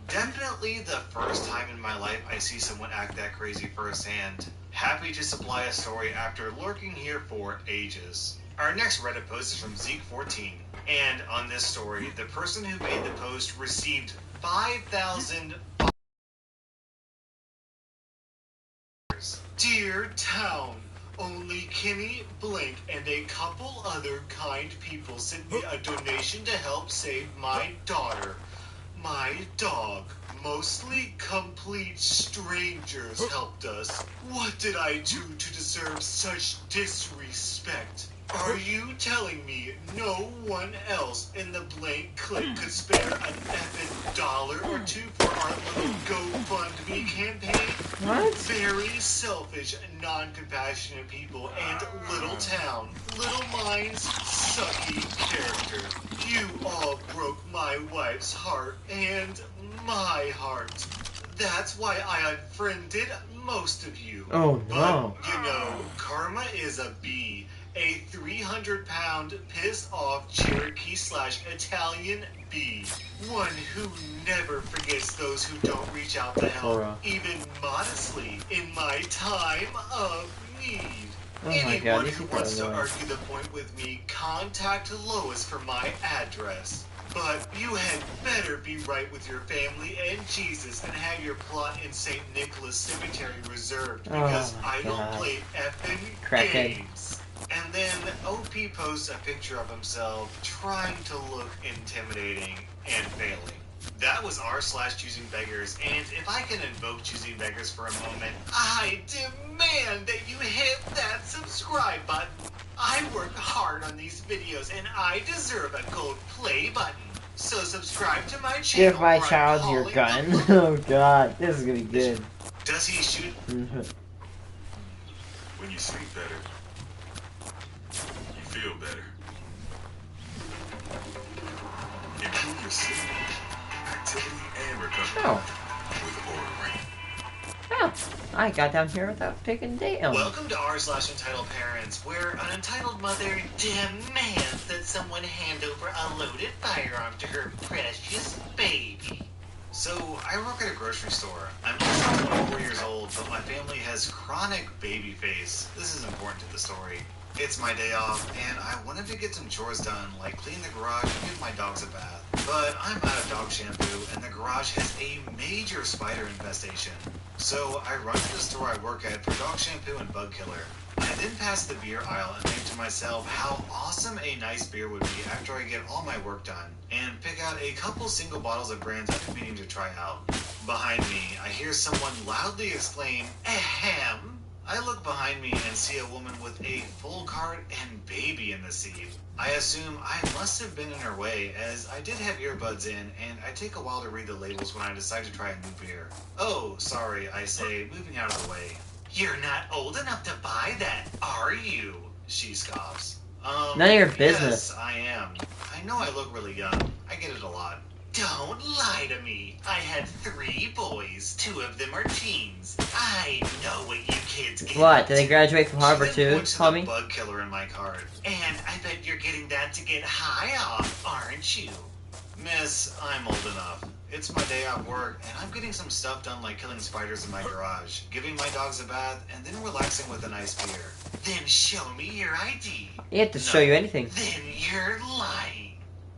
Definitely the first time in my life I see someone act that crazy firsthand. Happy to supply a story after lurking here for ages. Our next Reddit post is from Zeke14, and on this story, the person who made the post received 5,000. Dear town, only Kenny, Blink, and a couple other kind people sent me a donation to help save my daughter. My dog. Mostly complete strangers helped us. What did I do to deserve such disrespect? Are you telling me no one else in the Blank clique could spare an effing $1 or $2 for our little GoFundMe campaign? What? Very selfish, non-compassionate people and little town, little minds, sucky character. You all broke my wife's heart and my heart. That's why I unfriended most of you. Oh no. But, you know, karma is a bee. A 300-pound pissed-off Cherokee/Italian bee. One who never forgets those who don't reach out to help, even modestly, in my time of need. Oh my Anyone God, these who people wants are to annoying. argue the point with me, contact Lois for my address. But you had better be right with your family and Jesus and have your plot in St. Nicholas Cemetery reserved, because I don't God. play effing Crackhead. games. And then OP posts a picture of himself trying to look intimidating and failing. That was r/choosing beggars, and if I can invoke choosing beggars for a moment, I demand that you hit that subscribe button. I work hard on these videos, and I deserve a gold play button. So subscribe to my channel. Give my or I'm child your calling gun. the- Oh God, this is gonna be good. Does he shoot? When you sleep better, you feel better. Improve your sleep, activity, and recovery Oh. with Aura Ring. Oh. I got down here without taking damn. Welcome to r/entitled parents, where an entitled mother demands that someone hand over a loaded firearm to her precious baby. So, I work at a grocery store. I'm just 24 years old, but my family has chronic baby face. This is important to the story. It's my day off, and I wanted to get some chores done, like clean the garage and give my dogs a bath. But I'm out of dog shampoo, and the garage has a major spider infestation. So I run to the store I work at for dog shampoo and bug killer. I then pass the beer aisle and think to myself how awesome a nice beer would be after I get all my work done, and pick out a couple single bottles of brands I've been meaning to try out. Behind me, I hear someone loudly exclaim, "Ahem!" I look behind me and see a woman with a full cart and baby in the seat. I assume I must have been in her way, as I did have earbuds in, and I take a while to read the labels when I decide to try a new beer. "Oh, sorry," I say, moving out of the way. "You're not old enough to buy that, are you?" she scoffs. None of your business. Yes, I am. I know I look really young. I get it a lot. "Don't lie to me. I had 3 boys. 2 of them are teens. I know what you kids get." What? Did they graduate from Harvard She then too, points to the homie? bug killer in my cart. "And I bet you're getting that to get high off, aren't you?" "Miss, I'm old enough. It's my day off work, and I'm getting some stuff done like killing spiders in my garage, giving my dogs a bath, and then relaxing with a nice beer." "Then show me your ID." You have to show you anything. "Then you're lying."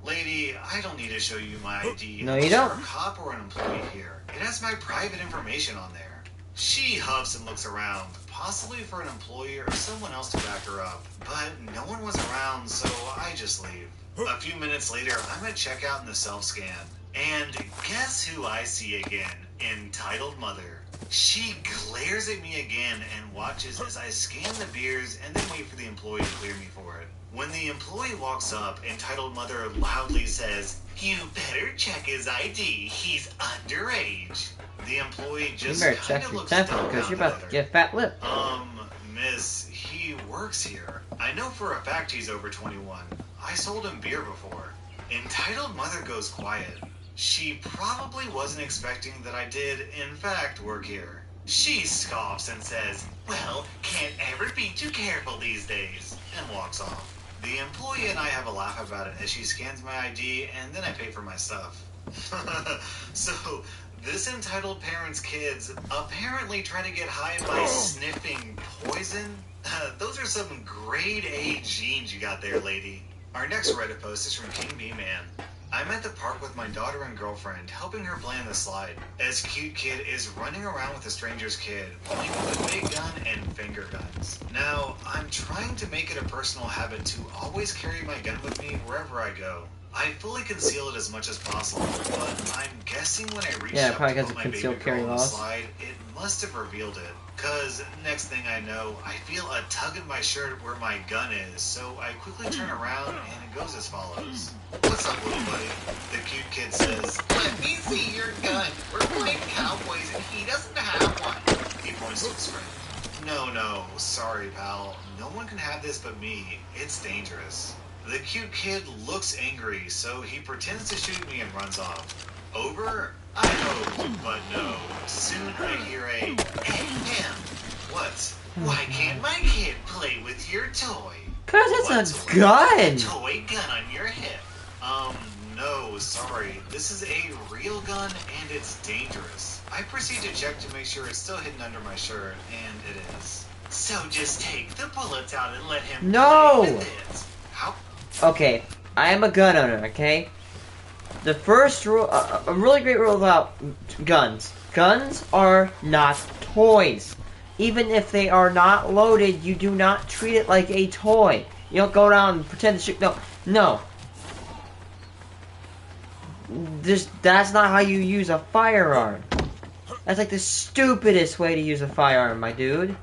"Lady, I don't need to show you my ID. No, you unless don't. You're a cop or an employee here. It has my private information on there." She huffs and looks around, possibly for an employee or someone else to back her up. But no one was around, so I just leave. A few minutes later, I'm at checkout in the self-scan. And guess who I see again? Entitled Mother. She glares at me again and watches as I scan the beers and then wait for the employee to clear me for it. When the employee walks up, Entitled Mother loudly says, "You better check his ID. He's underage." The employee You just better kind check of your looks temper, because you're about to dumbfounded get a fat lip. Miss, he works here. I know for a fact he's over 21. I sold him beer before." Entitled Mother goes quiet. She probably wasn't expecting that I did, in fact, work here. She scoffs and says, "Well, can't ever be too careful these days," and walks off. The employee and I have a laugh about it as she scans my ID, and then I pay for my stuff. So, this entitled parent's kids apparently try to get high by sniffing poison? Those are some grade A genes you got there, lady. Our next Reddit post is from King B Man. "I'm at the park with my daughter and girlfriend, helping her plan the slide, as cute kid is running around with a stranger's kid, playing with a big gun and finger guns. Now, I'm trying to make it a personal habit to always carry my gun with me wherever I go. I fully conceal it as much as possible, but I'm guessing when I reached up probably to because put of my baby concealed girl carry on the laws. slide, it must have revealed it. Cause next thing I know, I feel a tug at my shirt where my gun is, so I quickly turn around and it goes as follows. "What's up, little buddy?" The cute kid says, "Let me see your gun. We're playing cowboys and he doesn't have one." He points to his friend. No, sorry, pal. No one can have this but me. It's dangerous." The cute kid looks angry, so he pretends to shoot me and runs off. Over? I hope, but no. Soon I hear a ahem. What? "Why can't my kid play with your toy?" Cause "What it's a toy?" gun! "Toy gun on your hip." No, sorry. This is a real gun and it's dangerous." I proceed to check to make sure it's still hidden under my shirt, and it is. "So just take the bullets out and let him No! play with it." How? Okay, I am a gun owner, okay? The first rule, a really great rule about guns. Guns are not toys. Even if they are not loaded, you do not treat it like a toy. You don't go around and pretend to shoot. No. That's not how you use a firearm. That's like the stupidest way to use a firearm, my dude.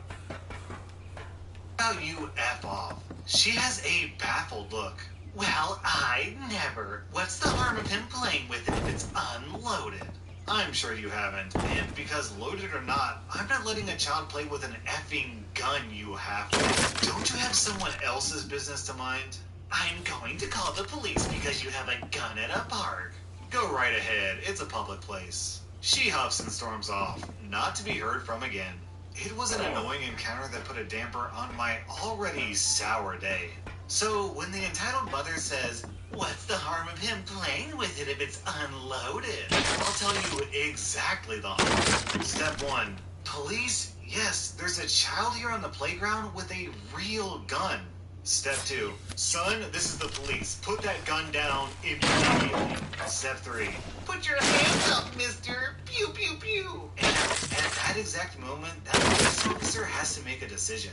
How you F off? She has a baffled look. "Well, I never. What's the harm of him playing with it if it's unloaded?" I'm sure you haven't, and because loaded or not, I'm not letting a child play with an effing gun, you have to. Don't you have someone else's business to mind? "I'm going to call the police because you have a gun at a park." Go right ahead, it's a public place. She huffs and storms off, not to be heard from again. It was an annoying encounter that put a damper on my already sour day. So when the entitled mother says, "What's the harm of him playing with it if it's unloaded?" I'll tell you exactly the harm. Step 1. Police? Yes, there's a child here on the playground with a real gun. Step 2. Son, this is the police. Put that gun down immediately. Step 3. Put your hands up, mister. Pew, pew, pew. And at that exact moment, that police officer has to make a decision.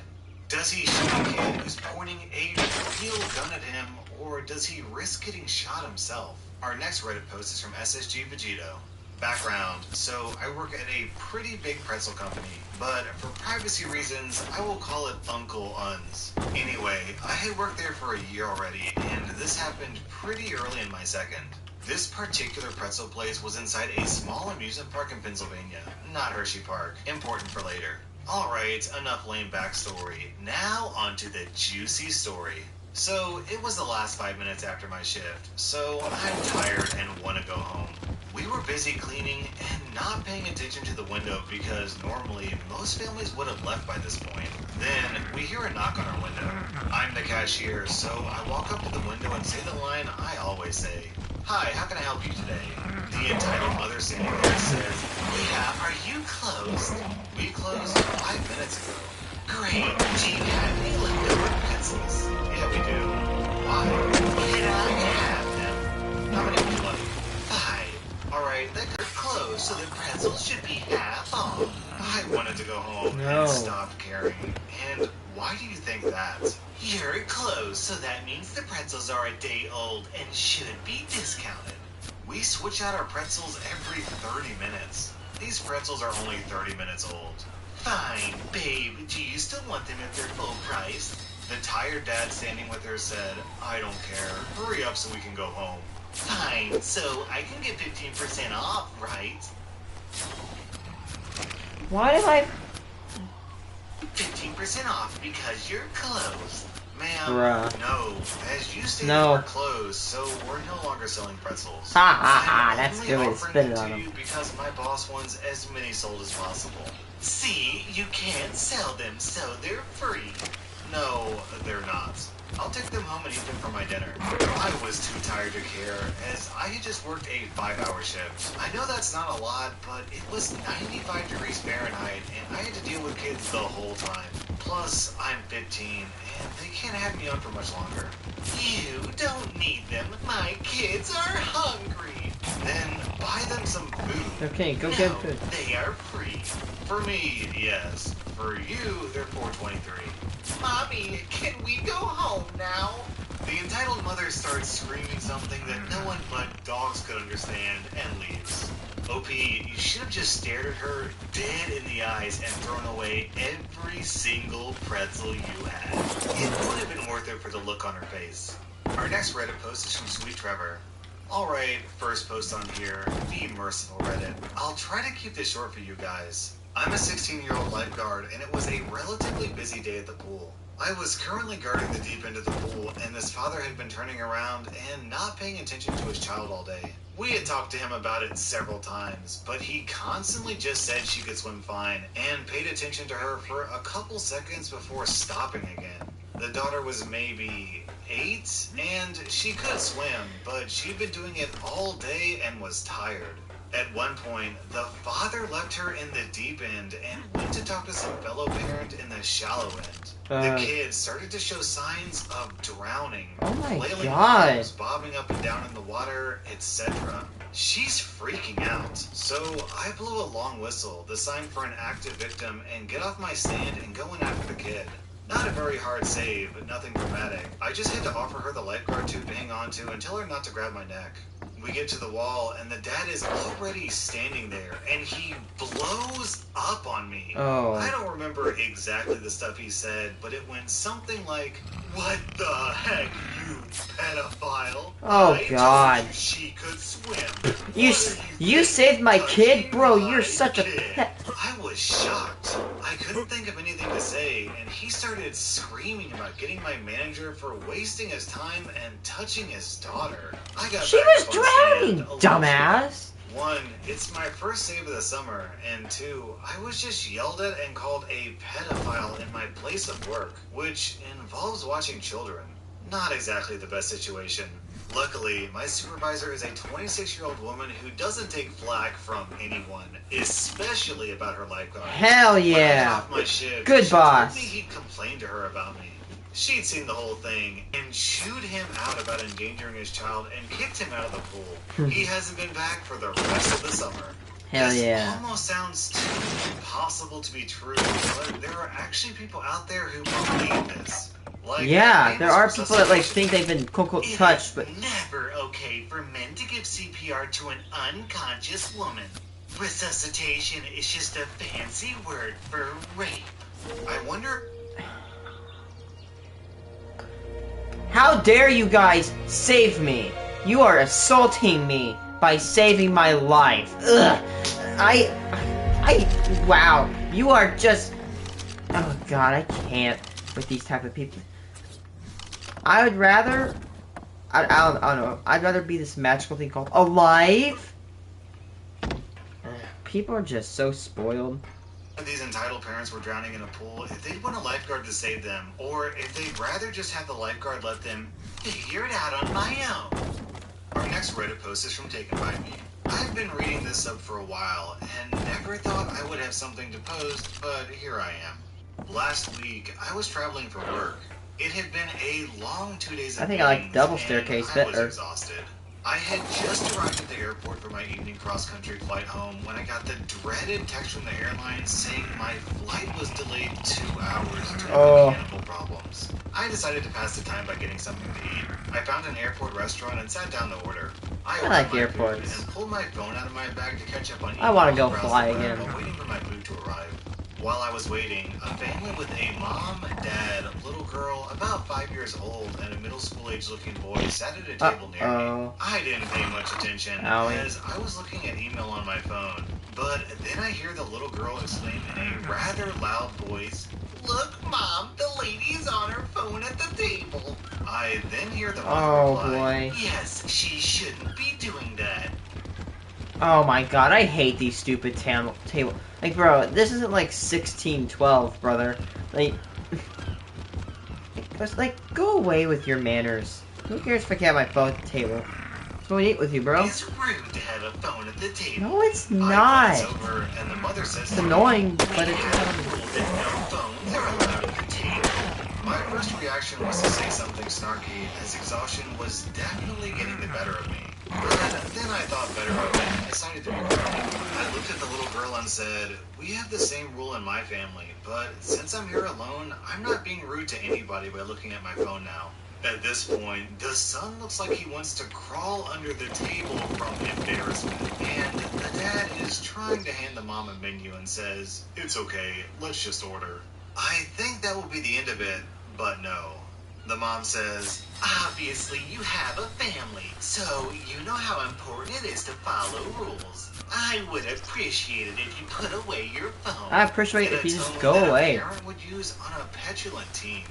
Does he shoot a kid who's pointing a real gun at him, or does he risk getting shot himself? Our next Reddit post is from SSG Vegito. Background. So I work at a pretty big pretzel company, but for privacy reasons, I will call it Uncle Uns. Anyway, I had worked there for a year already, and this happened pretty early in my second. This particular pretzel place was inside a small amusement park in Pennsylvania, not Hershey Park. Important for later. Alright, enough lame backstory. Now onto the juicy story. So, it was the last 5 minutes after my shift, so I'm tired and want to go home. We were busy cleaning and not paying attention to the window because normally most families would have left by this point. Then we hear a knock on our window. I'm the cashier, so I walk up to the window and say the line I always say. "Hi, how can I help you today?" The entitled mother standing there says, "Yeah, are you closed?" "We closed 5 minutes ago." "Great, do you have any leftover pencils?" "Yeah, we do." "Why?" "Can I have them?" "How many would you like?" "5." "Alright, they're closed, so the pretzels should be half off." I wanted to go home and stop caring. And why do you think that? "You're closed, so that means the pretzels are a day old and should be discounted." We switch out our pretzels every 30 minutes. These pretzels are only 30 minutes old. "Fine, babe, do you still want them if they're full price?" The tired dad standing with her said, "I don't care. Hurry up so we can go home." "Fine, so I can get 15% off, right?" Why did I... 15% off because you're closed. Ma'am, Bruh. no. As you stated, No. we're closed, so we're no longer selling pretzels. Ha ha ha, I'm that's only good way to offering spin them it on to him. you because my boss wants as many sold as possible. See, you can't sell them, so they're free. No, they're not. I'll take them home and eat them for my dinner. I was too tired to care, as I had just worked a 5-hour shift. I know that's not a lot, but it was 95 degrees Fahrenheit, and I had to deal with kids the whole time. Plus, I'm 15, and they can't have me on for much longer. "You don't need them. My kids are hungry." "Then buy them some food." Okay, go "No, get food. they are free." "For me, yes. For you, they're $4.23. "Mommy, can we go home now?" The entitled mother starts screaming something that no one but dogs could understand and leaves. OP, you should have just stared at her dead in the eyes and thrown away every single pretzel you had. It would have been worth it for the look on her face. Our next Reddit post is from Sweet Trevor. Alright, first post on here. Be merciful, Reddit. I'll try to keep this short for you guys. I'm a 16-year-old lifeguard, and it was a relatively busy day at the pool. I was currently guarding the deep end of the pool, and this father had been turning around and not paying attention to his child all day. We had talked to him about it several times, but he constantly just said she could swim fine, and paid attention to her for a couple seconds before stopping again. The daughter was maybe 8, and she could swim, but she'd been doing it all day and was tired. At one point, the father left her in the deep end and went to talk to some fellow parent in the shallow end. The kid started to show signs of drowning, Oh my flailing God. arms, bobbing up and down in the water, etc. She's freaking out, so I blow a long whistle, the sign for an active victim, and get off my stand and go in after the kid. Not a very hard save, but nothing dramatic. I just had to offer her the lifeguard tube to hang on to and tell her not to grab my neck. We get to the wall, and the dad is already standing there, and he blows up on me. Oh. I don't remember exactly the stuff he said, but it went something like, "What the heck, you pedophile? Oh, I God. told you she could swim. You saved my kid? Bro, you're such a pet. I was shocked. I couldn't think of anything to say, and he started screaming about getting my manager for wasting his time and touching his daughter. I got She back was up on the stand drowning, a little dumbass. One, it's my first save of the summer, and two, I was just yelled at and called a pedophile in my place of work, which involves watching children. Not exactly the best situation. Luckily, my supervisor is a 26-year-old woman who doesn't take flack from anyone, especially about her lifeguard. Hell yeah! When I got off my shift, Good she boss. told me he'd complained to her about me. She'd seen the whole thing and chewed him out about endangering his child and kicked him out of the pool. He hasn't been back for the rest of the summer. Hell This yeah. almost sounds too impossible to be true, but there are actually people out there who believe this. Like Yeah, there are famous people that like resuscitation. think they've been quote It touched, is but never okay for men to give CPR to an unconscious woman. Resuscitation is just a fancy word for rape. I wonder. how dare you guys save me? You are assaulting me by saving my life. Ugh. Wow. You are just. Oh God, I can't with these type of people. I would rather. I don't know. I'd rather be this magical thing called alive. People are just so spoiled. If these entitled parents were drowning in a pool, if they'd want a lifeguard to save them, or if they'd rather just have the lifeguard let them figure it out on my own. Our next Reddit post is from Taken By Me. I've been reading this sub for a while, and never thought I would have something to post, but here I am. Last week, I was traveling for work. It had been a long 2 days of I think I like meetings, double and staircase I was better. exhausted. I had just arrived at the airport for my evening cross-country flight home when I got the dreaded text from the airline saying my flight was delayed 2 hours due to mechanical problems. I decided to pass the time by getting something to eat. I found an airport restaurant and sat down to order. I ordered like my airports. food and pulled my phone out of my bag to catch up on I wanna emails go and browse fly the web again. while waiting for my food to arrive. While I was waiting, a family with a mom, dad, little girl, about 5 years old, and a middle school age looking boy sat at a table near me. I didn't pay much attention Owie. as I was looking at email on my phone. But then I hear the little girl exclaim in a rather loud voice, "Look, Mom, the lady is on her phone at the table." I then hear the mother reply, boy. "Yes, she shouldn't be doing that." Oh my God, I hate these stupid table. Like, bro, this isn't like 1612, brother. Like, just like, go away with your manners. Who cares if I can't have my phone at the table? Just want to eat with you, bro. It's rude to have a phone at the table. No, it's I not. glance over, and the mother says, It's annoying, but "We it's have a rule that no phones are allowed at the table." My first reaction was to say something snarky, as exhaustion was definitely getting the better of me. But then I thought better of it and decided to be grounded. I looked at the little girl and said, "We have the same rule in my family, but since I'm here alone, I'm not being rude to anybody by looking at my phone now." At this point, the son looks like he wants to crawl under the table from embarrassment, and the dad is trying to hand the mom a menu and says, "It's okay, let's just order." I think that will be the end of it, but no. The mom says, "Obviously you have a family, so you know how important it is to follow rules. I would appreciate it if you put away your phone." I appreciate in if a you just tone go that away. A parent would use on a petulant teen.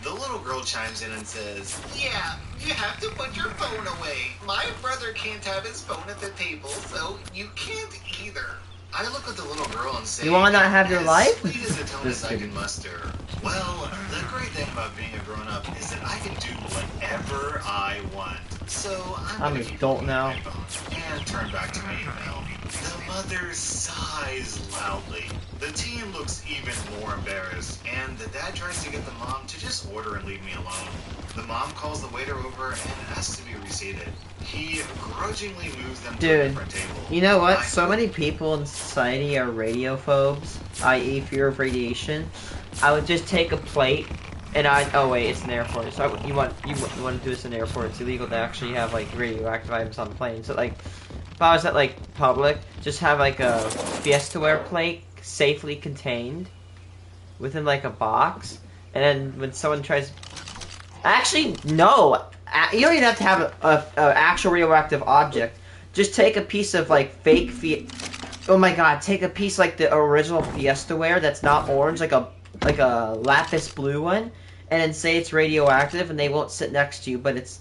The little girl chimes in and says, "Yeah, you have to put your phone away. My brother can't have his phone at the table, so you can't either." I look at the little girl and say, You wanna not have your as life? sweet as a tone Just as I kidding. can muster. Well, the great thing about being a grown-up is that I can do whatever I want. So I'm I'm gonna an keep adult looking now. at my phone and turn back to my email. The mother sighs loudly. The teen looks even more embarrassed, and the dad tries to get the mom to just order and leave me alone. The mom calls the waiter over and asks to be reseated. He grudgingly moves them to a Dude, different table. you know what? I So many people in society are radiophobes, i.e. fear of radiation. I would just take a plate, and oh wait, it's an airport. So you want to do this in an airport? It's illegal to actually have like radioactive items on the plane. So like, if I was at like public, just have like a Fiestaware plate safely contained within like a box, and then when someone tries, actually no, you don't even have to have a actual radioactive object. Just take a piece of like fake oh my God, take a piece like the original Fiestaware that's not orange, like a lapis blue one, and then say it's radioactive, and they won't sit next to you, but it's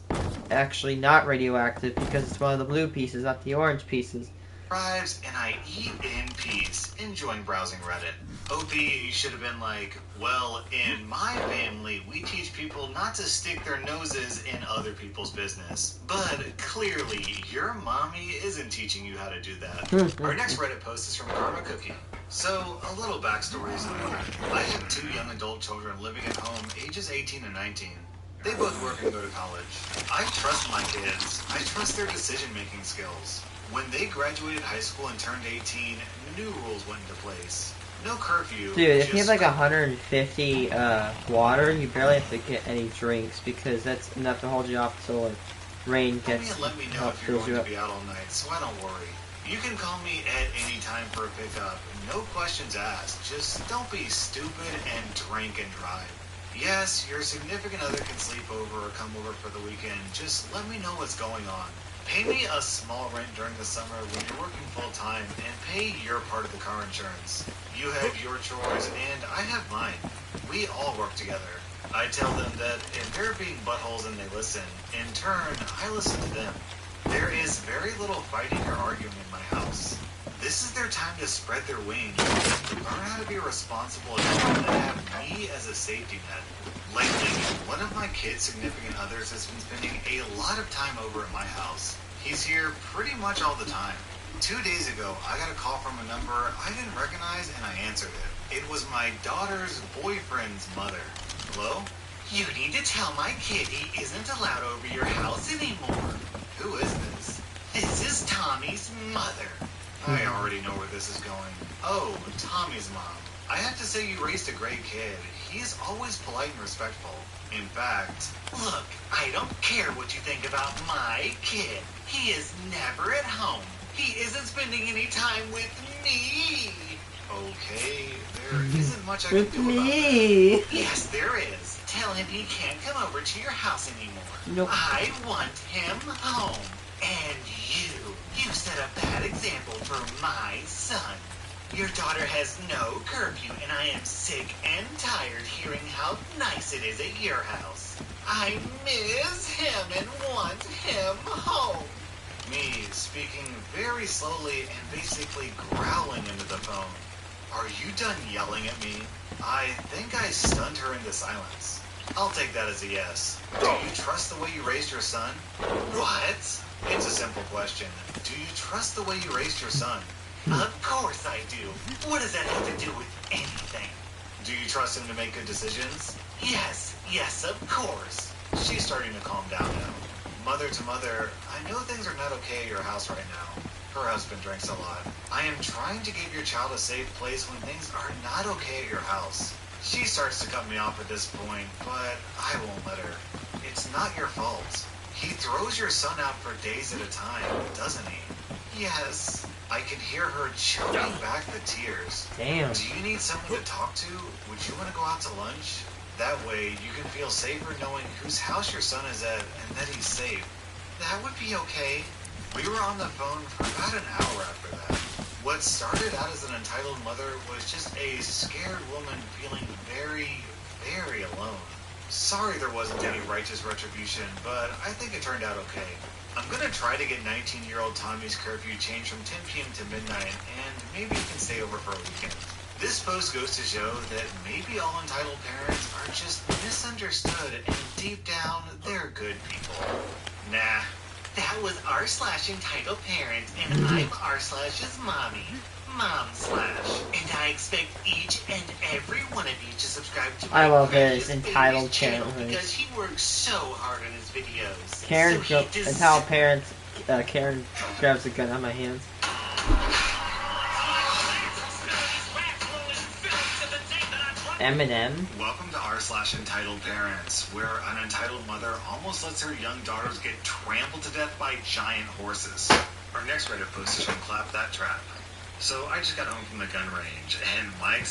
actually not radioactive because it's one of the blue pieces, not the orange pieces. arrives and I eat in peace, enjoying browsing Reddit. OP should have been like, well, in my family, we teach people not to stick their noses in other people's business. But clearly, your mommy isn't teaching you how to do that. Our next Reddit post is from Karma Cookie. So, a little backstory is in order. I have 2 young adult children living at home, ages 18 and 19. They both work and go to college. I trust my kids. I trust their decision-making skills. When they graduated high school and turned 18, new rules went into place. No curfew. Dude, if you have like 150 water, you barely have to get any drinks because that's enough to hold you off until like rain gets Let me know if you're going to be out all night, so I don't worry. You can call me at any time for a pickup. No questions asked. Just don't be stupid and drink and drive. Yes, your significant other can sleep over or come over for the weekend. Just let me know what's going on. Pay me a small rent during the summer when you're working full-time and pay your part of the car insurance. You have your chores and I have mine. We all work together. I tell them that if they're being buttholes and they listen, in turn, I listen to them. There is very little fighting or arguing in my house. This is their time to spread their wings, learn how to be responsible adults, and have me as a safety net. Lately, one of my kids' significant others has been spending a lot of time over at my house. He's here pretty much all the time. 2 days ago, I got a call from a number I didn't recognize and I answered it. It was my daughter's boyfriend's mother. Hello? You need to tell my kid he isn't allowed over your house anymore. Who is this? This is Tommy's mother. I already know where this is going. Oh, Tommy's mom. I have to say you raised a great kid. He's always polite and respectful. In fact, look, I don't care what you think about my kid. He is never at home. He isn't spending any time with me. Okay, there isn't much I can do about that. Yes, there is. Tell him he can't come over to your house anymore. Nope. I want him home. And you set a bad example for my son. Your daughter has no curfew, and I am sick and tired hearing how nice it is at your house. I miss him and want him home. Me speaking very slowly and basically growling into the phone. Are you done yelling at me? I think I stunned her into silence. I'll take that as a yes. Do you trust the way you raised your son? What? It's a simple question. Do you trust the way you raised your son? Of course I do. What does that have to do with anything? Do you trust him to make good decisions? Yes, of course. She's starting to calm down now. Mother to mother, I know things are not okay at your house right now. Her husband drinks a lot. I am trying to give your child a safe place when things are not okay at your house. She starts to cut me off at this point, but I won't let her. It's not your fault. He throws your son out for days at a time, doesn't he? Yes. I can hear her choking back the tears. Damn. Do you need someone to talk to? Would you want to go out to lunch? That way, you can feel safer knowing whose house your son is at and that he's safe. That would be okay. We were on the phone for about an hour after that. What started out as an entitled mother was just a scared woman feeling very, very alone. Sorry there wasn't any righteous retribution, but I think it turned out okay. I'm gonna try to get 19-year-old Tommy's curfew changed from 10 p.m. to midnight, and maybe he can stay over for a weekend. This post goes to show that maybe all entitled parents are just misunderstood, and deep down, they're good people. Nah. That was r/entitled parent, and I'm r/'s mommy. Mom/. And I expect each and every one of you to subscribe to my I love precious his entitled baby's channel parenthood. because he works so hard on his videos. Karen, So he entitled parents. Karen grabs a gun out of my hands. Eminem. Welcome to r/entitled parents, where an entitled mother almost lets her young daughters get trampled to death by giant horses. Our next Reddit post is from Clap That Trap. So I just got home from the gun range, and my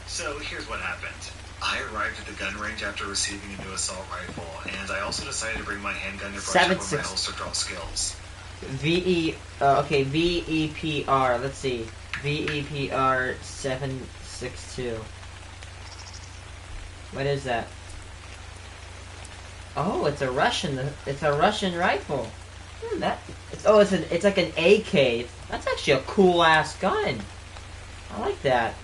So here's what happened. I arrived at the gun range after receiving a new assault rifle, and I also decided to bring my handgun to brush up on my holster draw skills. VEPR. Let's see. VEPR 762. What is that? Oh, it's a Russian. It's a Russian rifle. It's like an AK. That's actually a cool ass gun. I like that.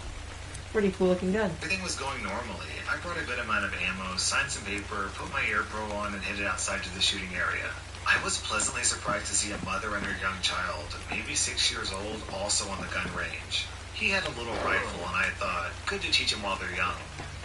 Pretty cool looking gun. Everything was going normally. I brought a good amount of ammo, signed some paper, put my air pro on, and headed outside to the shooting area. I was pleasantly surprised to see a mother and her young child, maybe 6 years old, also on the gun range. He had a little rifle, and I thought, good to teach them while they're young.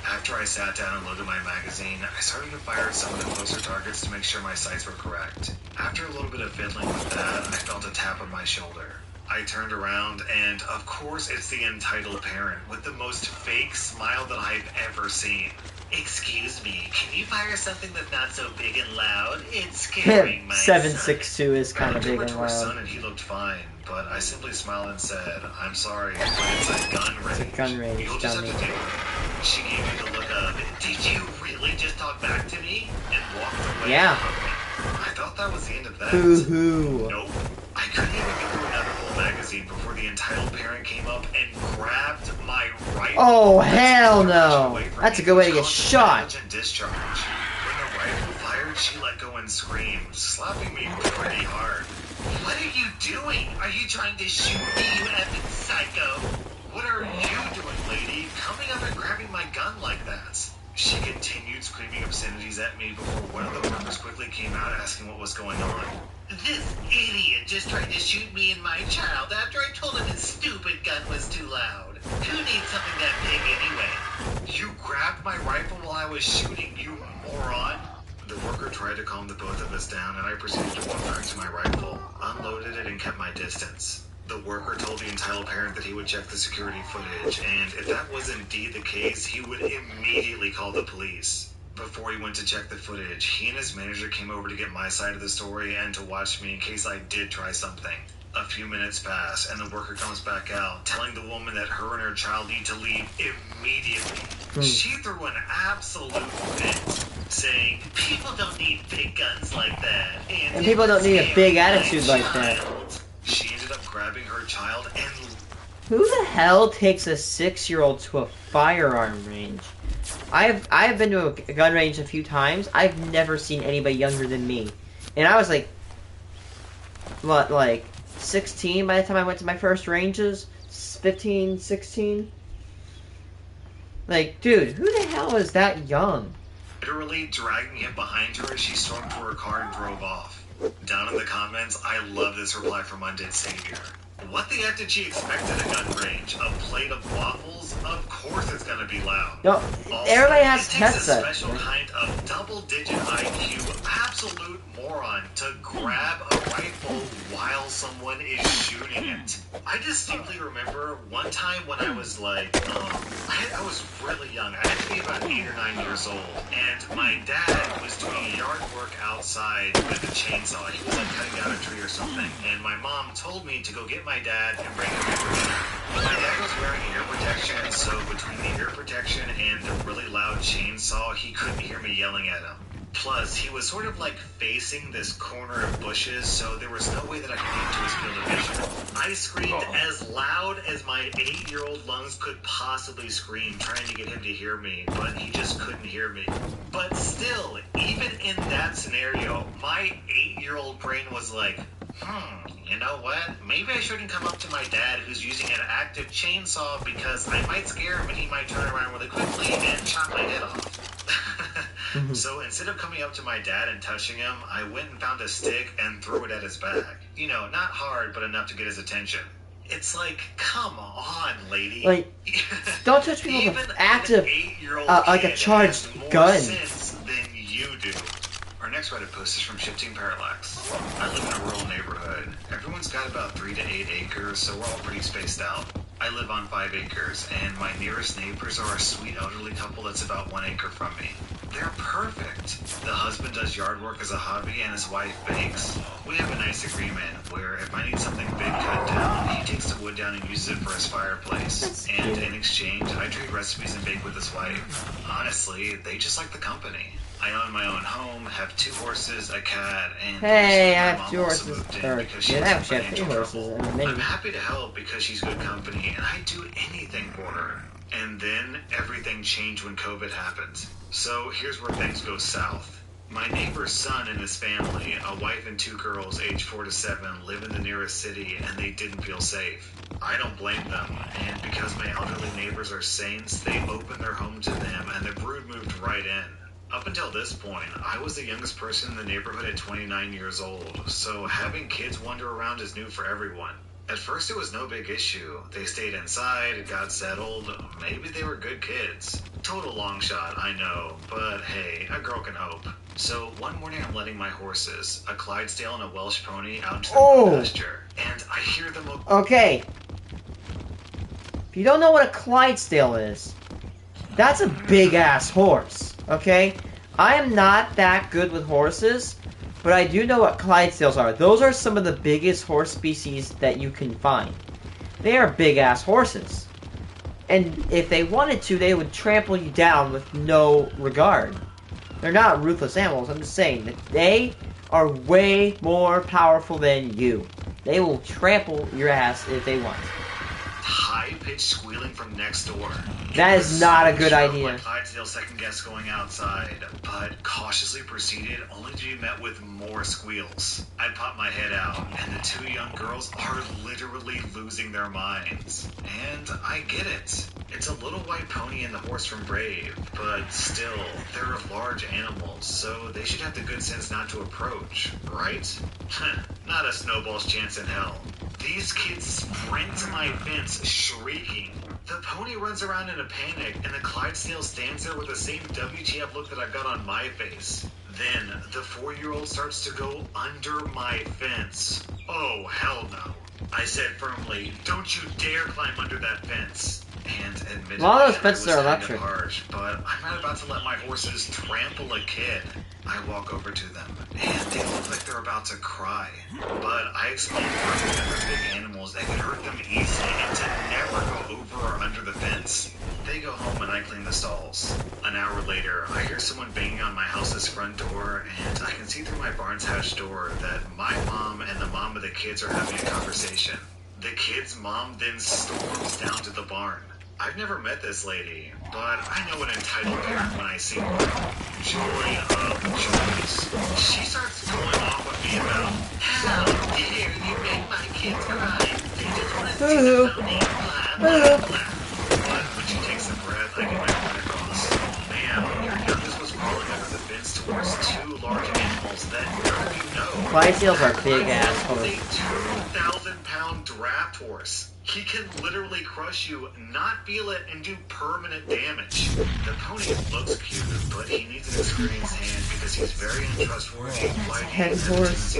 After I sat down and loaded my magazine, I started to fire at some of the closer targets to make sure my sights were correct. After a little bit of fiddling with that, I felt a tap on my shoulder. I turned around, and of course it's the entitled parent with the most fake smile that I've ever seen. Excuse me, can you fire something that's not so big and loud? It's scaring my 7.62 is kind of big and I looked over to our son loud. and he looked fine, but I simply smiled and said, I'm sorry, but it's a gun range. It's a gun range, You'll just dummy. have to deal with it. She gave me the look of, did you really just talk back to me? And walked away. Yeah. I thought that was the end of that. Hoo-hoo. Nope. I couldn't even get through another whole magazine before the entitled parent came up and grabbed my rifle. Oh, hell no. That's a good way to get shot. And discharge. When the rifle fired, she let go and screamed, slapping me pretty hard. What are you doing? Are you trying to shoot me, you effing psycho? What are you doing, lady? Coming up and grabbing my gun like that? She continued screaming obscenities at me before one of the workers quickly came out asking what was going on. This idiot just tried to shoot me and my child after I told him his stupid gun was too loud. Who needs something that big anyway? You grabbed my rifle while I was shooting, you moron. The worker tried to calm the both of us down, and I proceeded to walk back to my rifle, unloaded it, and kept my distance. The worker told the entitled parent that he would check the security footage, and if that was indeed the case, he would immediately call the police. Before he went to check the footage, he and his manager came over to get my side of the story and to watch me in case I did try something. A few minutes pass, and the worker comes back out, telling the woman that her and her child need to leave immediately. She threw an absolute fit, saying, people don't need big guns like that. And people don't need a big attitude like that. She ended up grabbing her child and... Who the hell takes a 6-year-old to a firearm range? I've been to a gun range a few times. I've never seen anybody younger than me. And I was like, what, like 16 by the time I went to my first ranges? 15, 16? Like, dude, who the hell is that young? Literally dragging him behind her as she stormed to her car and drove off. Down in the comments, I love this reply from Undead Savior. What the heck did she expect at a gun range? A plate of waffles? Of course it's gonna be loud. No, Also, everybody has it takes a headsets. special kind of double-digit IQ, absolute moron, to grab a rifle while someone is shooting it. I distinctly remember one time when I was like, I was really young. I had to be about 8 or 9 years old, and my dad was doing yard work outside with a chainsaw. He was like cutting down a tree or something, and my mom told me to go get my dad and bring him in for dinner. But my dad was wearing ear protection, so between the ear protection and the really loud chainsaw, he couldn't hear me yelling at him. Plus, he was sort of like facing this corner of bushes, so there was no way that I could get into his field of vision. I screamed as loud as my 8-year-old lungs could possibly scream, trying to get him to hear me, but he just couldn't hear me. But still, even in that scenario, my 8-year-old brain was like, you know what? Maybe I shouldn't come up to my dad who's using an active chainsaw because I might scare him and he might turn around really quickly and chop my head off. So instead of coming up to my dad and touching him, I went and found a stick and threw it at his back. You know, not hard, but enough to get his attention. It's like, come on, lady. Like, don't touch people with Even active, an 8-year-old like a kid charged has more gun. sense than you do. Our next Reddit post is from Shifting Parallax. I live in a rural neighborhood. Everyone's got about 3 to 8 acres, so we're all pretty spaced out. I live on 5 acres, and my nearest neighbors are a sweet elderly couple that's about 1 acre from me. They're perfect. The husband does yard work as a hobby, and his wife bakes. We have a nice agreement where if I need something big cut down, he takes the wood down and uses it for his fireplace. And in exchange, I trade recipes and bake with his wife. Honestly, they just like the company. I own my own home, have 2 horses, a cat, and Hey, I my have mom 2 also horses. moved in Or, because she yeah, was I in actually have 3 financial horses trouble. and a mini. I'm happy to help because she's good company, and I'd do anything for her. And then everything changed when COVID happened. So here's where things go south. My neighbor's son and his family, a wife and 2 girls aged 4 to 7, live in the nearest city and they didn't feel safe. I don't blame them, and because my elderly neighbors are saints, they opened their home to them and the brood moved right in. Up until this point, I was the youngest person in the neighborhood at 29 years old, so having kids wander around is new for everyone. At first it was no big issue. They stayed inside, got settled, maybe they were good kids. Total long shot, I know, but hey, a girl can hope. So one morning I'm letting my horses, a Clydesdale and a Welsh pony, out into the pasture, and I hear them... Okay. If you don't know what a Clydesdale is, that's a big-ass horse, okay? I am not that good with horses, but I do know what Clydesdales are. Those are some of the biggest horse species that you can find. They are big-ass horses. And if they wanted to, they would trample you down with no regard. They're not ruthless animals, I'm just saying that they are way more powerful than you. They will trample your ass if they want. High-pitched squealing from next door. That is not a good idea. Clydesdale second guess going outside, but cautiously proceeded only to be met with more squeals. I pop my head out, and the 2 young girls are literally losing their minds. And I get it. It's a little white pony and the horse from Brave, but still, they're large animals, so they should have the good sense not to approach, right? Not a snowball's chance in hell. These kids sprint to my fence, shrieking. The pony runs around in a panic, and the Clydesdale stands there with the same WTF look that I've got on my face. Then, the 4-year-old starts to go under my fence. Oh, hell no. I said firmly, don't you dare climb under that fence. And admittedly, a lot of those fences are kind of electric. harsh, but I'm not about to let my horses trample a kid. I walk over to them, and they look like they're about to cry. But I explain further that they're big animals that can hurt them easily and to never go over or under the fence. They go home and I clean the stalls. An hour later, I hear someone banging on my house's front door, and I can see through my barn's hatch door that my mom and the mom of the kids are having a conversation. The kid's mom then storms down to the barn. I've never met this lady, but I know an entitled parent when I see one. Joy of joys. She starts going off at me about, how dare you make my kids cry? They just want to see the pony, blah, blah, blah. But when she takes a breath, I get my point across. Ma'am, your youngest was crawling under the fence towards 2 large animals that none of you know. Clydesdales are big ass It's horses. a 2,000-pound draft horse. He can literally crush you, not feel it, and do permanent damage. The pony looks cute, but he needs an experienced hand because he's very untrustworthy. Head horse.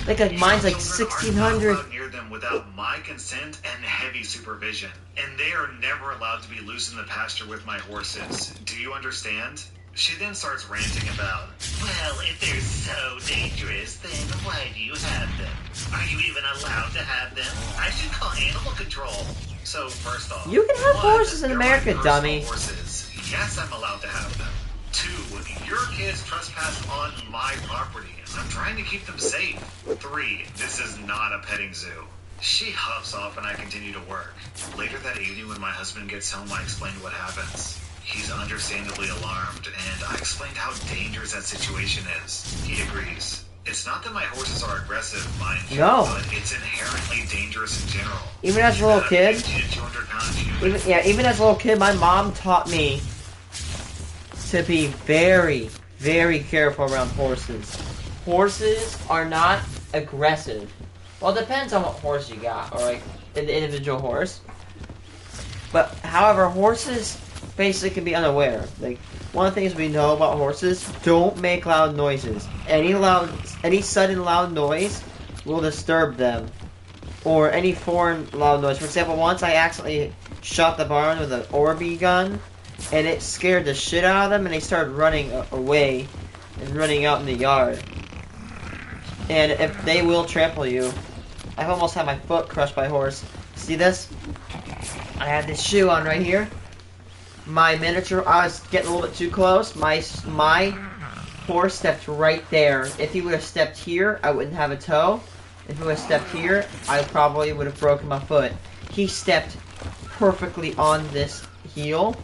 Like mine's like 1,600. Children are not allowed near them without my consent and heavy supervision. And they are never allowed to be loose in the pasture with my horses. Do you understand? She then starts ranting about, well, if they're so dangerous, then why do you have them? Are you even allowed to have them? I should call animal control. So, first off, You can have 1, horses in they're America, my personal dummy. Horses. Yes, I'm allowed to have them. 2, your kids trespass on my property. I'm trying to keep them safe. 3, this is not a petting zoo. She huffs off and I continue to work. Later that evening when my husband gets home, I explain what happens. He's understandably alarmed, and I explained how dangerous that situation is. He agrees. It's not that my horses are aggressive, mind you, No. but it's inherently dangerous in general. Even as a little kid, 50 to 200-pound human. even as a little kid, my mom taught me to be very, very careful around horses. Horses are not aggressive. Well, it depends on what horse you got, or like an individual horse. But however, horses basically can be unaware. Like, one of the things we know about horses: don't make loud noises. Any sudden loud noise will disturb them, or any foreign loud noise. For example, once I accidentally shot the barn with an Orby gun, and it scared the shit out of them, and they started running away and running out in the yard. And if they will trample you, I've almost had my foot crushed by a horse. See this? I had this shoe on right here. My miniature, I was getting a little bit too close. My horse stepped right there. If he would have stepped here, I wouldn't have a toe. If he would have stepped here, I probably would have broken my foot. He stepped perfectly on this heel.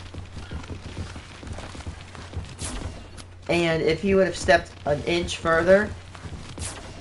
And if he would have stepped an inch further,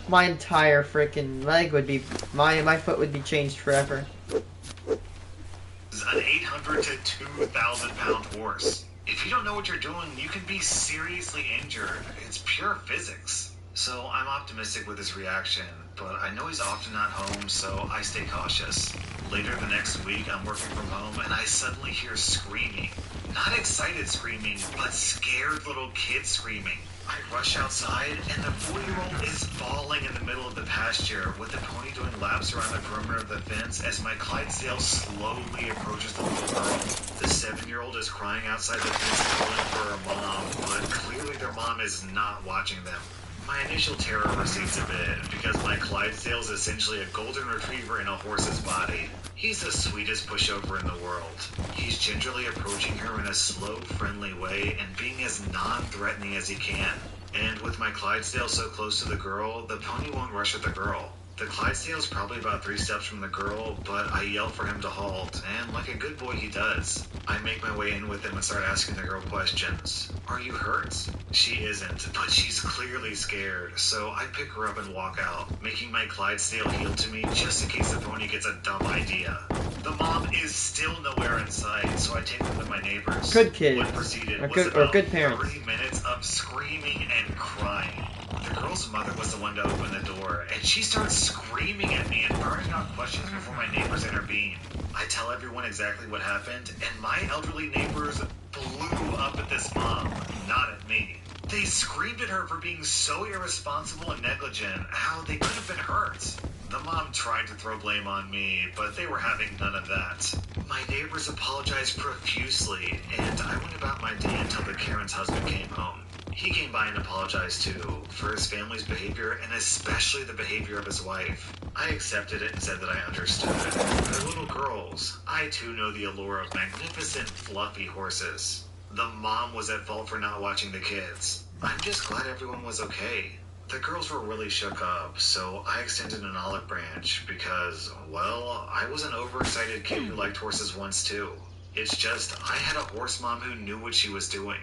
my entire freaking leg would be, my foot would be changed forever. An 800 to 2,000 pound horse. If you don't know what you're doing, you can be seriously injured. It's pure physics. So I'm optimistic with his reaction, but I know he's often not home, so I stay cautious. Later the next week, I'm working from home and I suddenly hear screaming. Not excited screaming, but scared little kids screaming. I rush outside and the 4-year-old is falling in the middle of the pasture with the pony doing laps around the perimeter of the fence as my Clydesdale slowly approaches the little girl. The 7-year-old is crying outside the fence calling for her mom, but clearly their mom is not watching them. My initial terror recedes a bit because my Clydesdale is essentially a golden retriever in a horse's body. He's the sweetest pushover in the world. He's gingerly approaching her in a slow, friendly way and being as non-threatening as he can. And with my Clydesdale so close to the girl, the pony won't rush at the girl. The Clydesdale's probably about 3 steps from the girl, but I yell for him to halt, and like a good boy he does. I make my way in with him and start asking the girl questions. Are you hurt? She isn't, but she's clearly scared, so I pick her up and walk out, making my Clydesdale heel to me just in case the pony gets a dumb idea. The mom is still nowhere in sight, so I take them to my neighbors. Good kid. What proceeded Or was good, about or good parents. 30 minutes of screaming and crying. The girl's mother was the one to open the door, and she starts screaming at me and burning out questions before my neighbors intervene. I tell everyone exactly what happened, and my elderly neighbors blew up at this mom, not at me. They screamed at her for being so irresponsible and negligent, how they could have been hurt. The mom tried to throw blame on me, but they were having none of that. My neighbors apologized profusely, and I went about my day until the Karen's husband came home. He came by and apologized too, for his family's behavior and especially the behavior of his wife. I accepted it and said that I understood. They're little girls. I too know the allure of magnificent, fluffy horses. The mom was at fault for not watching the kids. I'm just glad everyone was okay. The girls were really shook up, so I extended an olive branch because, well, I was an overexcited kid who liked horses once too. It's just, I had a horse mom who knew what she was doing.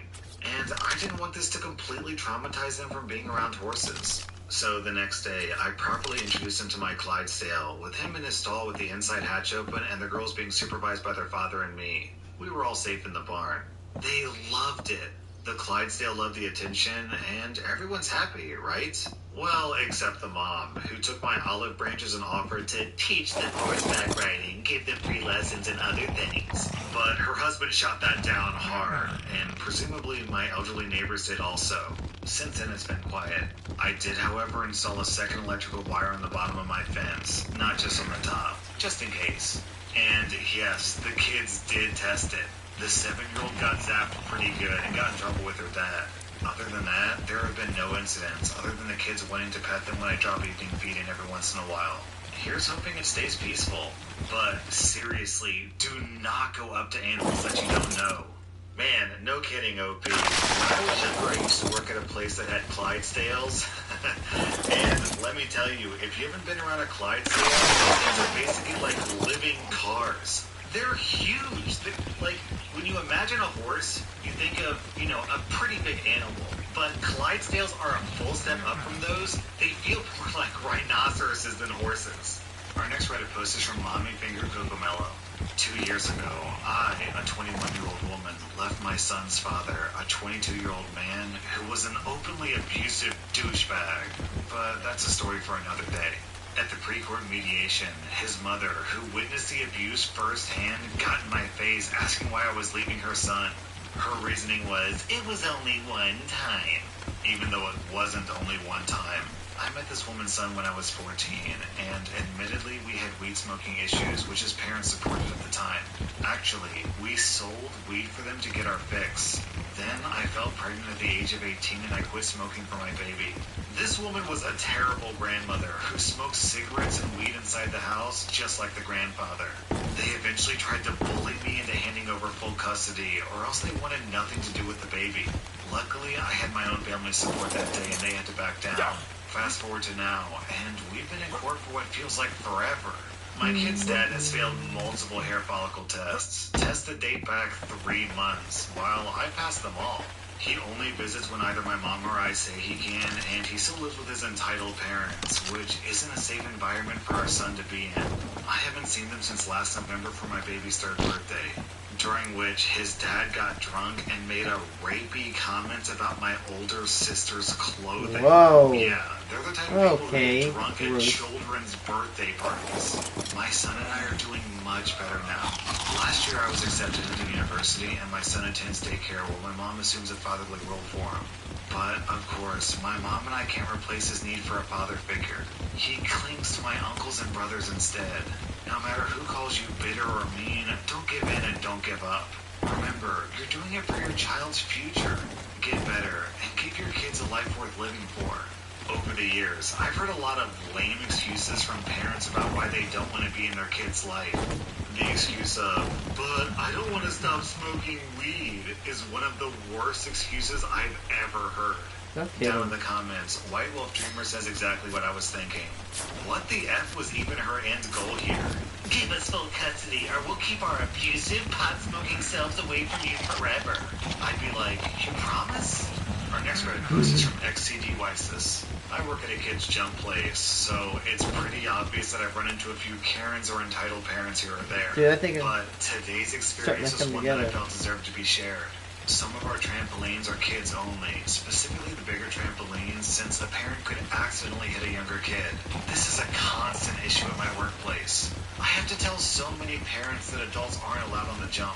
And I didn't want this to completely traumatize them from being around horses. So the next day, I properly introduced him to my Clydesdale, with him in his stall with the inside hatch open and the girls being supervised by their father and me. We were all safe in the barn. They loved it. The Clydesdale loved the attention, and everyone's happy, right? Well, except the mom, who took my olive branches and offered to teach them horseback riding, give them free lessons and other things. But her husband shot that down hard, and presumably my elderly neighbors did also. Since then, it's been quiet. I did, however, install a second electrical wire on the bottom of my fence, not just on the top, just in case. And yes, the kids did test it. The 7-year-old got zapped pretty good and got in trouble with her dad. Other than that, there have been no incidents, other than the kids wanting to pet them when I drop evening feeding every once in a while. Here's hoping it stays peaceful. But seriously, do not go up to animals that you don't know. Man, no kidding, OP. When I was younger, I used to work at a place that had Clydesdales. And let me tell you, if you haven't been around a Clydesdale, these are basically like living cars. They're huge. Like, when you imagine a horse, you think of, a pretty big animal. But Clydesdales are a full step up from those. They feel more like rhinoceroses than horses. Our next Reddit post is from Mommy Finger Cocomello. 2 years ago, I, a 21-year-old woman, left my son's father, a 22-year-old man, who was an openly abusive douchebag. But that's a story for another day. At the pre-court mediation, his mother, who witnessed the abuse firsthand, got in my face asking why I was leaving her son. Her reasoning was, it was only one time. Even though it wasn't only one time. I met this woman's son when I was 14, and admittedly we had weed smoking issues, which his parents supported at the time. Actually, we sold weed for them to get our fix. Then I fell pregnant at the age of 18 and I quit smoking for my baby. This woman was a terrible grandmother who smoked cigarettes and weed inside the house, just like the grandfather. They eventually tried to bully me into handing over full custody, or else they wanted nothing to do with the baby. Luckily, I had my own family support that day and they had to back down. Fast forward to now, and we've been in court for what feels like forever. My kid's dad has failed multiple hair follicle tests that date back 3 months, while I passed them all. He only visits when either my mom or I say he can, and he still lives with his entitled parents, which isn't a safe environment for our son to be in. I haven't seen them since last November for my baby's 3rd birthday, during which his dad got drunk and made a rapey comment about my older sister's clothing. Whoa. Yeah, they're the type of people who Okay. get drunk at children's birthday parties. My son and I are doing much better now. Last year I was accepted into university, and my son attends daycare while my mom assumes a fatherly role for him. But, of course, my mom and I can't replace his need for a father figure. He clings to my uncles and brothers instead. No matter who calls you bitter or mean, don't give in and don't give up. Remember, you're doing it for your child's future. Get better, and give your kids a life worth living for. Over the years, I've heard a lot of lame excuses from parents about why they don't want to be in their kid's life. The excuse of, but I don't want to stop smoking weed, is one of the worst excuses I've ever heard. Okay. Down in the comments, White Wolf Dreamer says exactly what I was thinking. What the F was even her end goal here? Give us full custody, or we'll keep our abusive, pot-smoking selves away from you forever. I'd be like, you promise? Our next Reddit post is from XCDYsis. I work at a kid's jump place, so it's pretty obvious that I've run into a few Karens or entitled parents here or there. Dude, I think But today's experience is one that I felt deserved to be shared. Some of our trampolines are kids only, specifically the bigger trampolines, since a parent could accidentally hit a younger kid. This is a constant issue at my workplace. I have to tell so many parents that adults aren't allowed on the jump.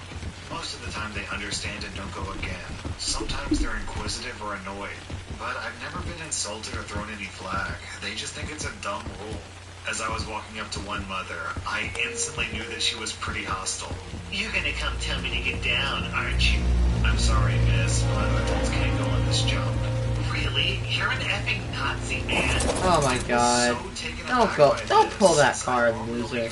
Most of the time they understand and don't go again. Sometimes they're inquisitive or annoyed. But I've never been insulted or thrown any flag. They just think it's a dumb rule. As I was walking up to one mother, I instantly knew that she was pretty hostile. You're gonna come tell me to get down, aren't you? I'm sorry, miss, but adults can't go on this jump. Really? You're an effing Nazi, man. Oh my god. Don't pull that card, loser.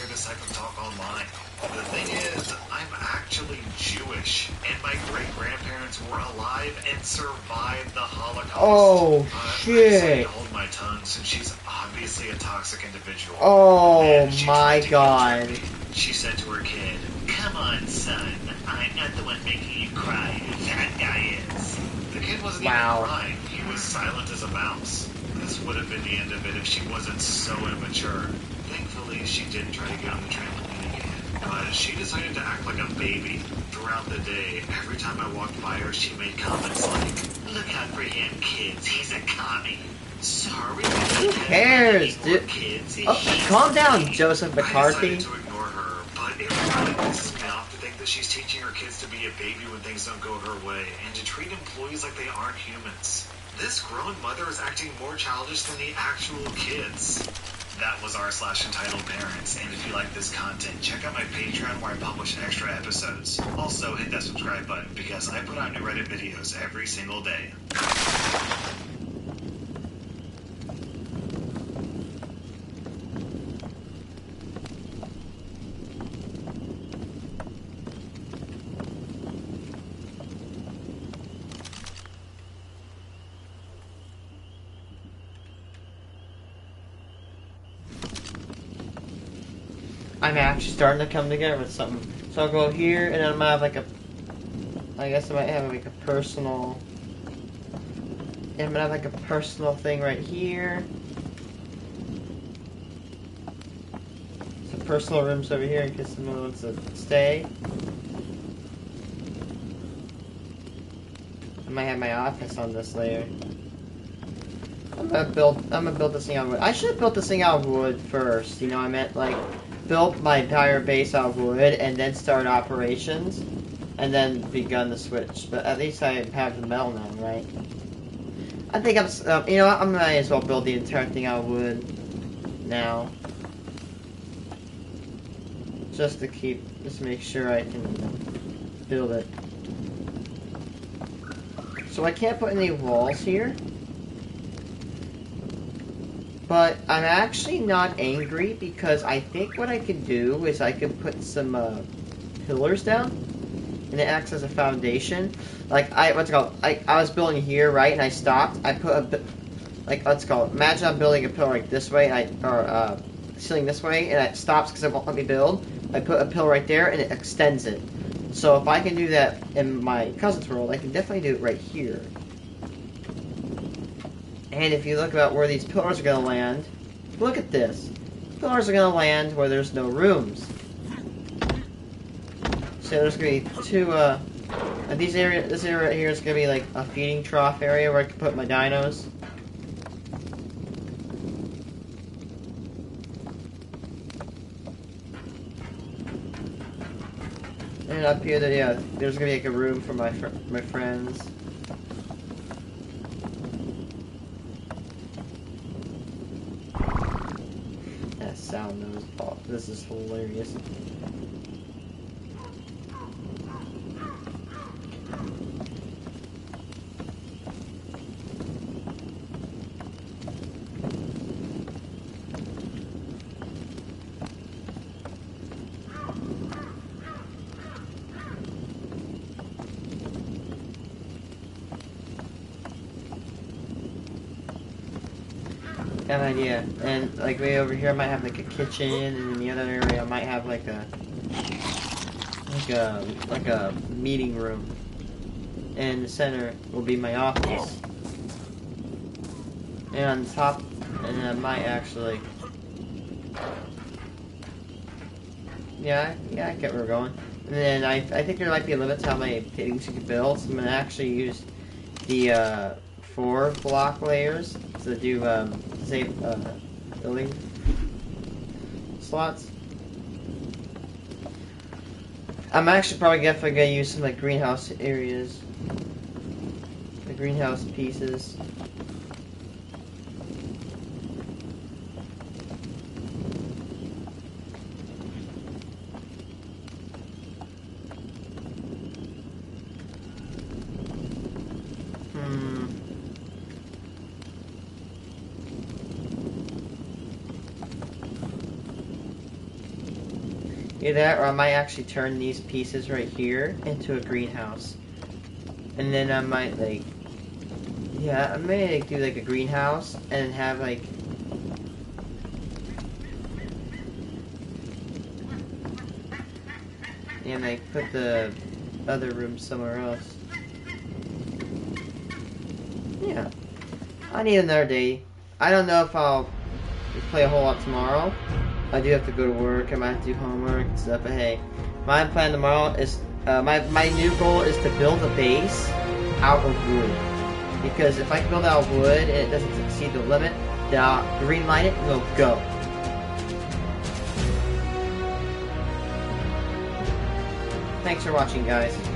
The thing is, I'm actually Jewish, and my great-grandparents were alive and survived the Holocaust. Oh, shit. I decided to hold my tongue since she's obviously a toxic individual. Oh my god. She said to her kid, Come on, son. I'm not the one making you cry. That guy is. The kid wasn't even crying. He was silent as a mouse. This would have been the end of it if she wasn't so immature. Thankfully, she didn't try to get on the trampoline again. But she decided to act like a baby. Throughout the day, every time I walked by her, she made comments like, Look out for him, kids. He's a commie. Sorry. Who cares, dude? Kids. Oh, calm down, Joseph McCarthy. I decided to ignore her, but it really pisses me off to think that she's teaching her kids to be a baby when things don't go her way, and to treat employees like they aren't humans. This grown mother is acting more childish than the actual kids. That was r/entitled parents, and if you like this content, check out my Patreon where I publish extra episodes. Also, hit that subscribe button, because I put out new Reddit videos every single day. I'm actually starting to come together with something. So I'll go here, and then I might have like a... I guess I might have like a personal... Yeah, I'm gonna have like a personal thing right here. Some personal rooms over here in case someone wants to stay. I might have my office on this layer. I'm gonna build this thing out of wood. I should have built this thing out of wood first. You know, I meant like built my entire base out of wood and then start operations and then begun the switch. But at least I have the metal now, right? I think I'm. You know what? I might as well build the entire thing out of wood now, just to make sure I can build it. So I can't put any walls here. But I'm actually not angry because I think what I could do is I could put some pillars down and it acts as a foundation. Like I was building here, right, and I stopped. I put imagine I'm building a pillar like this way, or ceiling this way, and it stops because it won't let me build. I put a pillar right there and it extends it. So if I can do that in my cousin's world, I can definitely do it right here. And if you look about where these pillars are going to land, look at this. Pillars are going to land where there's no rooms. So there's going to be two, this area right here is going to be like a feeding trough area where I can put my dinos. And up here, yeah, there's going to be like a room for my friends. That sound knows. Oh, this is hilarious. I have an idea. And like way over here I might have like a kitchen, and in the other area I might have like a meeting room. And in the center will be my office. And on top, and I might actually, yeah, I get where we're going. And then I think there might be a limit to how many things you can build. So I'm gonna actually use the 4 block layers to do save building slots. I'm actually probably definitely gonna use some like greenhouse areas, the greenhouse pieces. Either that, or I might actually turn these pieces right here into a greenhouse. And then I might like, yeah, I may like do like a greenhouse and have like, and like put the other room somewhere else. Yeah, I need another day. I don't know if I'll play a whole lot tomorrow. I do have to go to work. I might have to do homework and stuff. But hey, my plan tomorrow is my new goal is to build a base out of wood. Because if I can build it out of wood and it doesn't exceed the limit, then I'll green light it and we'll go. Thanks for watching, guys.